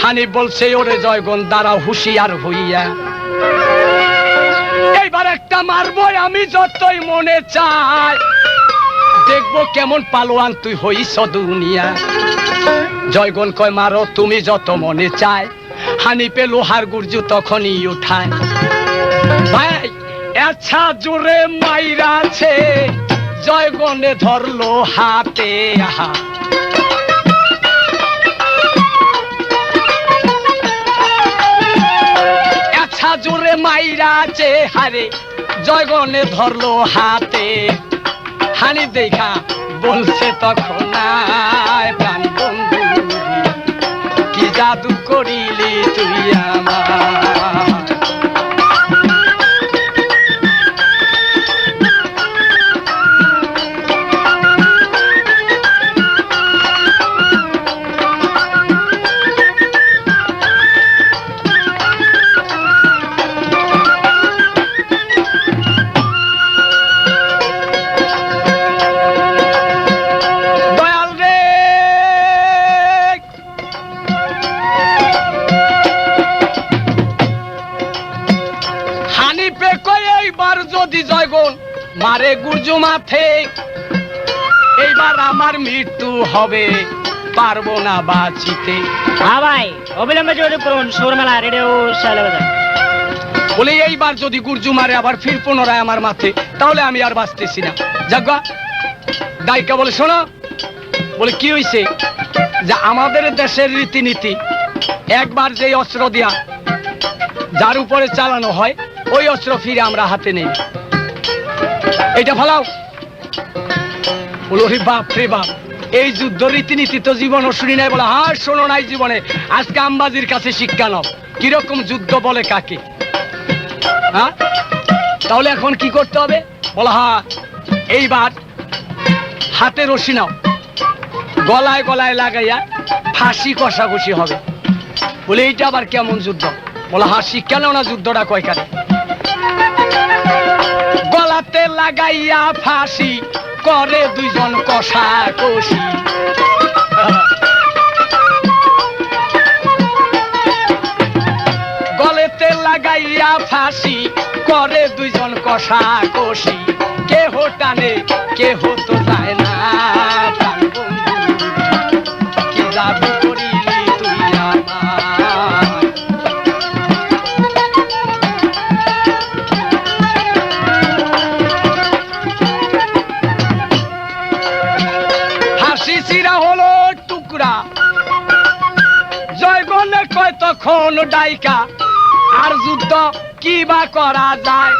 হানিফ বলছে ওরে জয়গণ দাঁড়াও হুঁশিয়ার হইয়া, এইবার একটা মারবো আমি যতই মনে চাই, দেখবো কেমন পালোয়ান তুই হইস দুনিয়া। জয়গণ কয় মারো তুমি যত মনে চায়। হানিফে লোহার গুর্জু তখনই উঠায়। ভাই আচ্ছা জোরে মাইরাছে, জয়গণে ধরলো হাতে। আহা আচ্ছা জোরে মাইরাছে, হারে জয়গণে ধরলো হাতে। হানিফ দেখা বলছে তখন প্রাণ বন্ধু কি জাদু করিলি তুই আমার। মারে গুর্জু মাথে, এইবার আমার মৃত্যু হবে, পারবো না বাঁচিতে। হ্যাঁ ভাই, অবিলম্বে যোগাযোগ করুন সৌরমেলা রেডিও শাইলাবাজার। বলে এইবার যদি গুর্জু মারে আবার ফির পুনরায় আমার মাথে, তাহলে আমি আর বাঁচতেছি না। যাজ্ঞা দায়িকা বলে শোনো, বলে কি হইছে, যে আমাদের দেশের রীতিনীতি একবার যে অস্ত্র দিয়া যার উপরে চালানো হয়, ওই অস্ত্র ফিরে আমরা হাতে নেই। এইটা ফালাও। বলো বাপ রে বাপ, এই যুদ্ধ রীতিনীতি তো জীবনও শুনি নাই। বলে হ্যাঁ শোনো নাই জীবনে, আজকে আম্বাজির কাছে শিক্ষা নাও কিরকম যুদ্ধ বলে কাকে। হ্যাঁ তাহলে এখন কি করতে হবে? বলা হ্যাঁ এইবার হাতে রশি নাও, গলায় গলায় লাগাইয়া ফাঁসি কষাকষি হবে। বলে এইটা আবার কেমন যুদ্ধ? বলা হ্যাঁ শিক্ষা নাও না, যুদ্ধটা কয়কারে। গলাতে লাগাইয়া ফাঁসি করে দুইজন কষাকষি। গলেতে লাগাইয়া ফাঁসি করে দুইজন কষাকষি। কেহ টানে কেহ তো যায় না, কি জাদু করিলি তুই আমার। জয়গণে কয় তখন ডাইকা, আর যুদ্ধ কি বা করা যায়।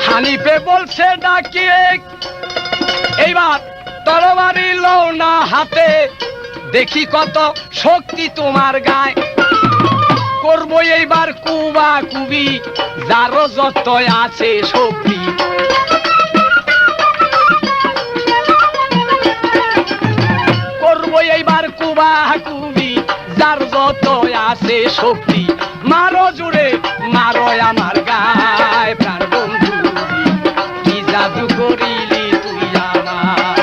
হানিফে বলছে ডাকিয়ে, এইবার তরবারি লও না হাতে, দেখি কত শক্তি তোমার গায়। করবো এইবার কুবা কুবি, যারও যত আছে শক্তি। এইবার কুবা কুবি, যার যত আছে শক্তি। মারো জুড়ে মারো আমার গায়, প্রাণ বন্ধু কি জাদু করিলি তুই আমার।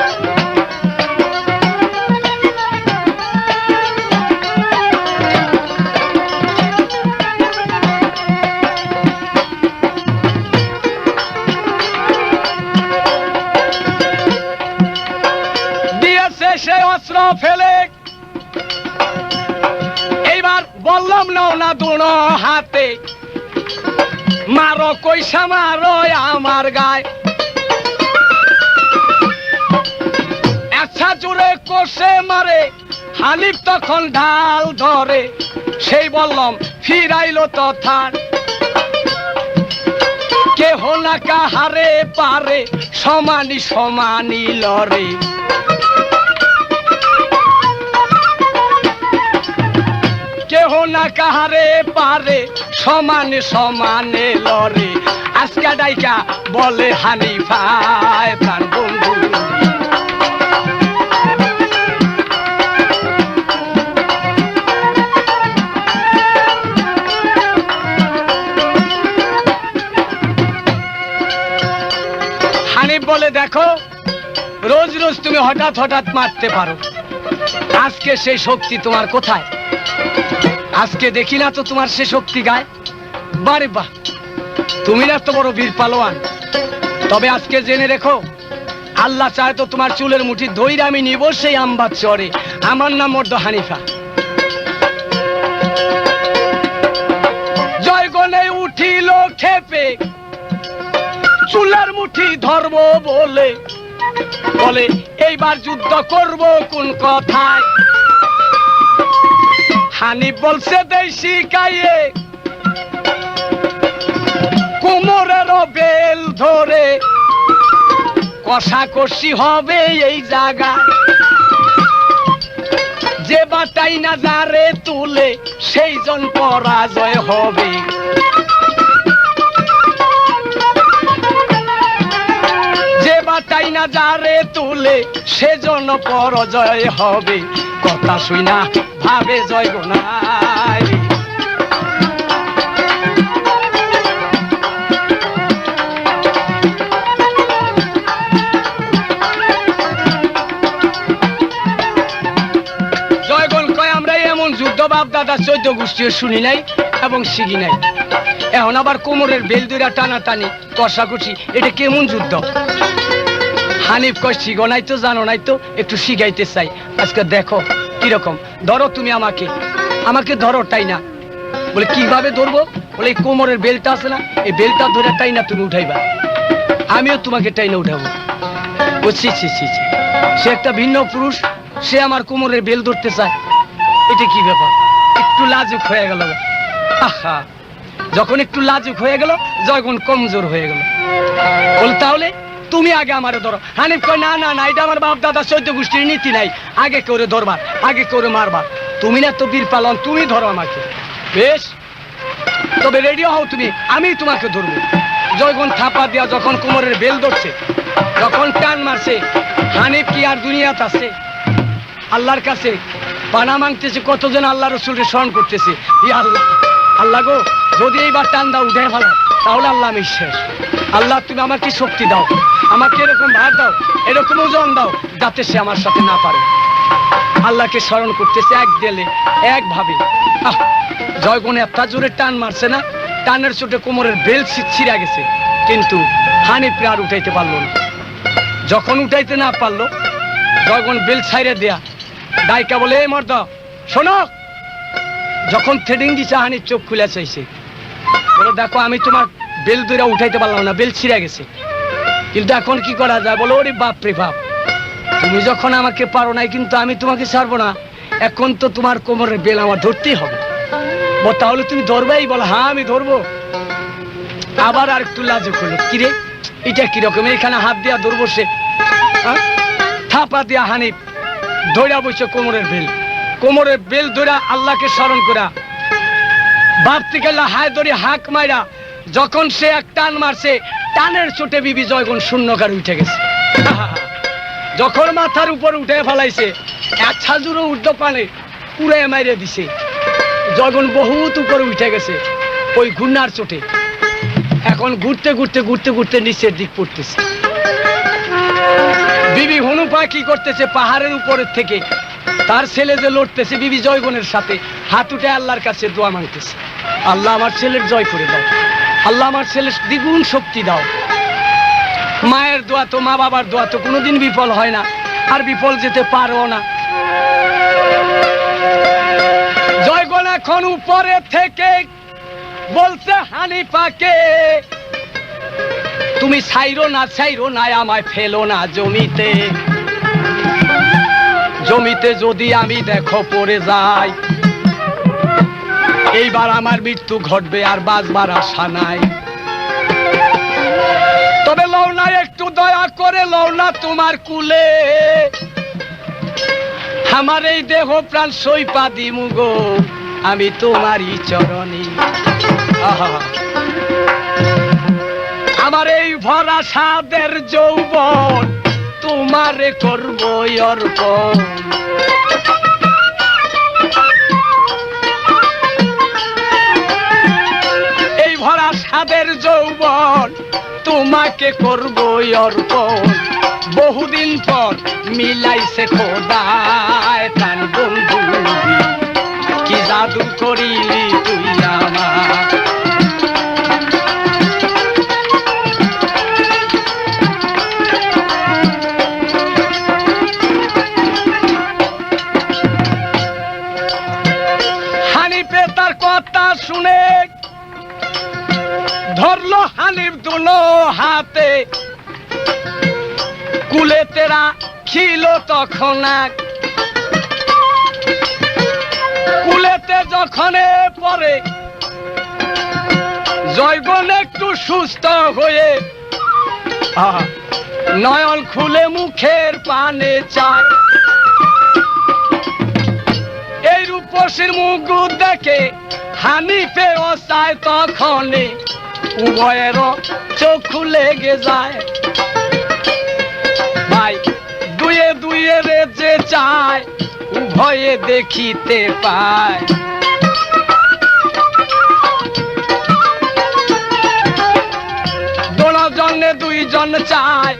দিয়েছে সে অস্ত্র ফেলে, এইবার বললাম নাও না দুনো হাতে, মারো কইসা মারো আমার গায়। আচ্ছা জুড়ে কষে মারে, হানিফ তখন ঢাল ধরে। সেই বললাম ফিরাইলো তথা, কেহ না কাহারে পারে, সমানি সমানি লড়ে। কেহ না কাহারে পারে, সমানে সমানে লড়ে। আজকা ডাইকা বলে হানিফায়, প্রাণ বন্ধু হানিফ বলে দেখো দেখো, রোজ রোজ তুমি হঠাৎ হঠাৎ মারতে পারো, আজকে সেই শক্তি তোমার কোথায়? আজকে দেখি না তো তোমার সে শক্তি গায়। বারে বাহ, তুমি না তো বড় বীর পালোয়ান। তবে আজকে জেনে রেখো, আল্লাহ চায় তো তোমার চুলের মুঠি ধইরে আমি নিব সেই আমবাদ চরে। আমার নাম মর্দ হানিফা। জয়গণে উঠিল খেপে, চুলের মুঠি ধরব বলে, বলে এইবার যুদ্ধ করব কোন কথায়। হানিফ বলছে দেশি গায়ে কোমরের বেল ধরে, কষাকষি হবে এই জায়গায়। যে বাটাই না যারে তুলে সেই জন পরাজয় হবে। যে বাটাই না যারে তুলে সেজন পরাজয় হবে। কথা শুই না ভাবে জয় গোনাই। বাপ দাদা 14 গোষ্ঠীও শুনি নাই এবং শিখি নাই। এখন আবার কোমরের বেল দুইরা টানাটানি কষাকষি, এটা কেমন যুদ্ধ? হানিফ কয় শিখো নাই তো, জানো নাই তো, একটু শিখাইতে চাই। আজকে দেখো কিরকম। ধরো তুমি আমাকে, আমাকে ধরো টাইনা। বলে কিভাবে ধরবো? বলে এই কোমরের বেলটা আছে না, এই বেলটা ধরে টাইনা তুমি উঠাইবা, আমিও তোমাকে টাইনা উঠাবো। বুঝছি, সে একটা ভিন্ন পুরুষ, সে আমার কোমরের বেল ধরতে চায়। এটা কি ব্যাপার? একটু লাজুক হয়ে গেল। আহা, যখন একটু লাজুক হয়ে গেল, যখন কমজোর হয়ে গেল, বল তাহলে তুমি আগে আমারে ধরো। হানিফ কয় না না না, এটা আমার বাপ দাদা 14 গোষ্ঠীর নীতি নাই, আগে করে ধরবার, আগে করে মারবার। তুমি না তো বীর পালন, তুমি ধরো আমাকে। বেশ, তবে রেডি হও তুমি, আমি তোমাকে ধরবো। যখন থাপা দিয়া যখন কোমরের বেল ধরছে, যখন টান মারছে, হানিফ কি আর দুনিয়াতে আছে? আল্লাহর কাছে পানা মাংতেছে, কতজন আল্লাহ রসুলকে স্মরণ করতেছে। আল্লাহ, আল্লাহ গো, যদি এইবার টান দাও উঠে ফেলা, তাহলে আল্লাহ আমি শেষ। আল্লাহ তুমি আমাকে শক্তি দাও, আমাকে এরকম ভার দাও, এরকম ওজন দাও, যাতে সে আমার সাথে না পারে। আল্লাহকে স্মরণ করতেছে এক দিলে একভাবে। জয়গুণ এত জোরে টান মারছে না, টানের চোটে কোমরের বেল ছিঁড়া গেছে, কিন্তু হানিফ আর উঠাইতে পারলো না। যখন উঠাইতে না পারলো, জয়গুণ বেল ছাইরে দেয়া ডাইকা বলে এই মর্দ শোনো। যখন থ্রেডিং দিছে, হানিফ চোখ খুলে চাইছে, বলে দেখো আমি তোমার বেল দুইরা উঠাইতে পারলাম না, বেল ছিঁড়ে গেছে, কিন্তু এখন কি করা যায়? বলো ওরে বাপ রে বাপ, তুমি যখন আমাকে পারো নাই, কিন্তু আমি তোমাকে ছাড়বো না। এখন তো তোমার কোমরের বেল আমার ধরতেই হবে। তাহলে তুমি ধরবেই? বলো হ্যাঁ আমি ধরবো। আবার আর একটু লাজুক হলো, কিরে এটা কিরকম, এখানে হাত দিয়া ধরবো সে? থাপা দিয়া হানিফ ধৈরা বসে কোমরের বেল, কোমরের বেল ধরা আল্লাহকে স্মরণ করা, ভাবতে গেল হায় ধরে হাঁক মাইরা যখন সে এক টান মারছে, টানের চোটে বিবি জয়গুণ শূন্যকার উঠে গেছে। যখন মাথার উপর উঠে ফেলাইছে, এক ছাজুরও উর্ধ পানে পুরে মাইরে দিছে, জয়গুণ বহুত উপরে উঠে গেছে ওই ঘূর্ণার চোটে। এখন ঘুরতে ঘুরতে ঘুরতে ঘুরতে নিচের দিক পড়তেছে। বিবি হনুপা কি করতেছে? পাহাড়ের উপরের থেকে তার ছেলে যে লড়তেছে বিবি জয়গুণের সাথে, হাত উঠে আল্লাহর কাছে দোয়া মাংতেছে, আল্লাহ আমার ছেলের জয় করে দাও, আল্লাহ আমার ছেলের দ্বিগুণ শক্তি দাও। মায়ের দোয়া তো, মা বাবার দোয়া তো কোনোদিন বিফল হয় না, আর বিফল যেতে পারো না। জয়গুণ এখন উপরে থেকে বলছে হানিফাকে, তুমি ছাইরো না আমায় ফেলো না জমিতে, জমিতে যদি আমি দেখো পড়ে যাই, এইবার আমার মৃত্যু ঘটবে, আর বাঁচবার আশা নাই। তবে লও না একটু দয়া করে, লও না তোমার কুলে, আমার এই দেহ প্রাণ সইপা দিমু গো আমি তোমারই চরণে। আমার এই ভরা সাদের যৌবন তোমারে করবো অর্পণ, এই ভরা সাদের যৌবন তোমাকে করবো অর্পণ বহুদিন পর মিলাইছে খোদায় প্রাণ বন্ধু কি জাদু করিলি তুই আমার হানিফে তার কথা শুনে ধরলো হানিফ দুনো হাতে কুলে তেরা ছিল তখন কুলেতে যখন পরে জয়গণ একটু সুস্থ হয়ে নয়ন খুলে মুখের পানে চায় এই রূপসীর মুখ দেখে হানিফে চায় তখন উভয়ের চোখ লেগে যায় ভাই দুয়ে দুয়ে রে যে চায় উভয়ে দেখিতে পায় দোলজনে দুইজন চায়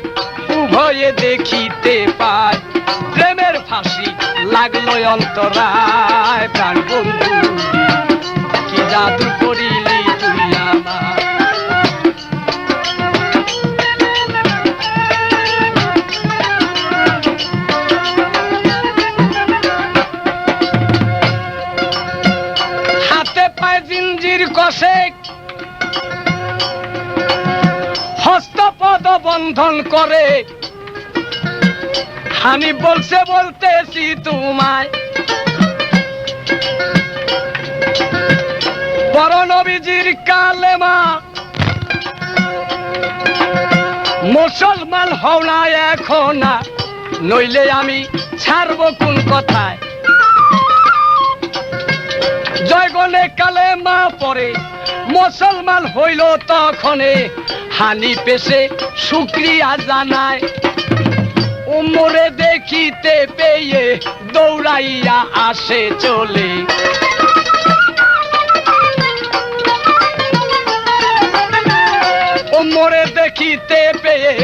উভয়ে দেখিতে পায় প্রেমের ফাঁসি লাগলো অন্তরায় প্রাণ বন্ধু কি জাদু করিলি তুই আমার হাতে পায়ে জিঞ্জির কষে হস্তপদ বন্ধন করে আমি বলতেছি তোমায় বড় নবীজির কালেমা মুসলমান হও না এখন না নইলে আমি ছাড়বো কোন কথায় জয়গণে কালেমা পরে মুসলমান হইল তখনে হানিফে সে শুকরিয়া জানায় উমরে দেখিতে পেয়ে দৌড়াইয়া আসে চলে উমরে দেখিতে পেয়ে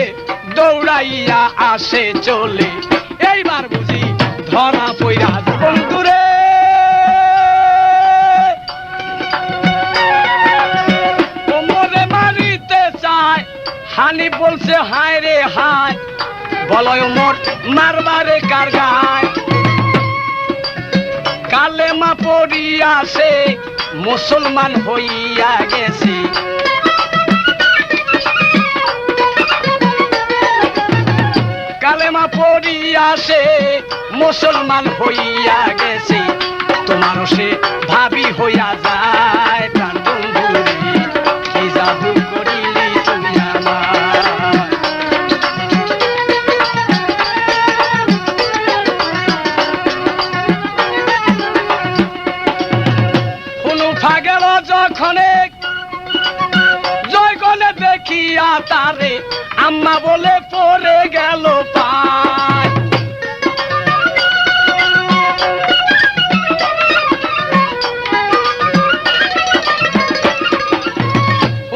দৌড়াইয়া আসে চলে এইবার বুঝি ধরা পইরা বন্ধুরে উমরে মারিতে চায় হানিফ বলছে হায় রে হায় বলয় মোট মারবারে কার গায় কালেমা পড়িয়া সে মুসলমান হইয়া গেছি কালেমা পড়িয়া সে মুসলমান হইয়া গেছি তোমার সে ভাবি হইয়া যায় প্রাণ বন্ধু কি জাদু করিলি তুমি আমার গেল যখন জয়গণে দেখিয়া তারে আম্মা বলে পড়ে গেল পায়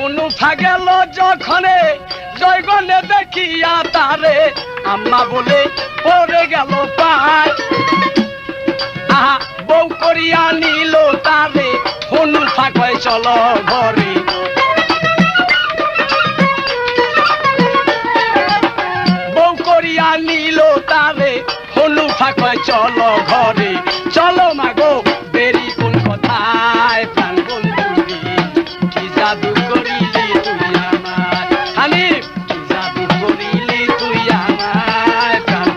অনুফা গেল যখন জয়গণে দেখিয়া তারে আম্মা বলে পড়ে গেল পায় আহা বউ করিয়া নিল তারে অনুফা কয় চলো ঘরে বউ করিয়া নিল তারে অনুফা কয় চলো ঘরে চলো মাগো দেরি কোন কথায় প্রাণ বন্ধু কি জাদু করিলি তুই আমার হানিফ কি জাদু করিলি তুই আমার প্রাণ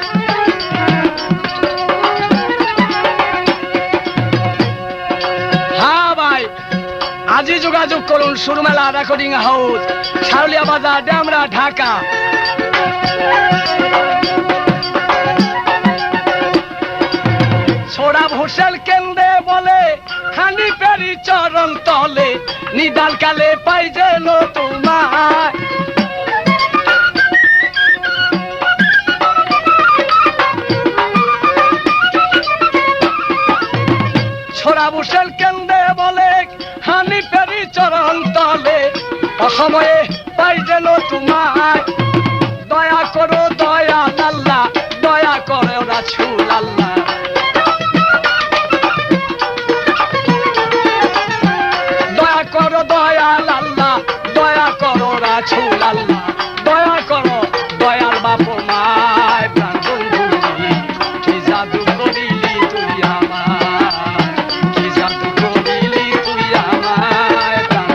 আজই যোগাযোগ করুন সুরমেলা রেকর্ডিং হাউস শারুলিয়া বাজার ডেমরা ঢাকা ছোড়া ভোসেল কেন্দ্রে বলে হানিফেরি চরণ তলে নিদাল কালে পাই যেন তোমায় ছোড়া ভোসেল কেন্দ্রে বলে হানিফেরি চরণ তলে অসময়ে পাই যেন তোমায় দয়া করো দয়াল আল্লাহ দয়া করো রাসূল আল্লাহ দয়া করো দয়াল আল্লাহ দয়া করো রাসূল আল্লাহ দয়া করো দয়াল বাপু মায় প্রাণ বন্ধুরি কি জাদু করিলি তুই আমায় কি জাদু করিলি তুই আমায় প্রাণ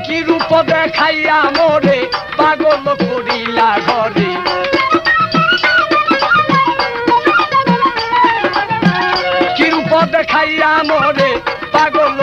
কি রূপ দেখাইয়া মোরে পাগল করিলা ঘরে কি রূপ দেখাইয়া মোরে পাগল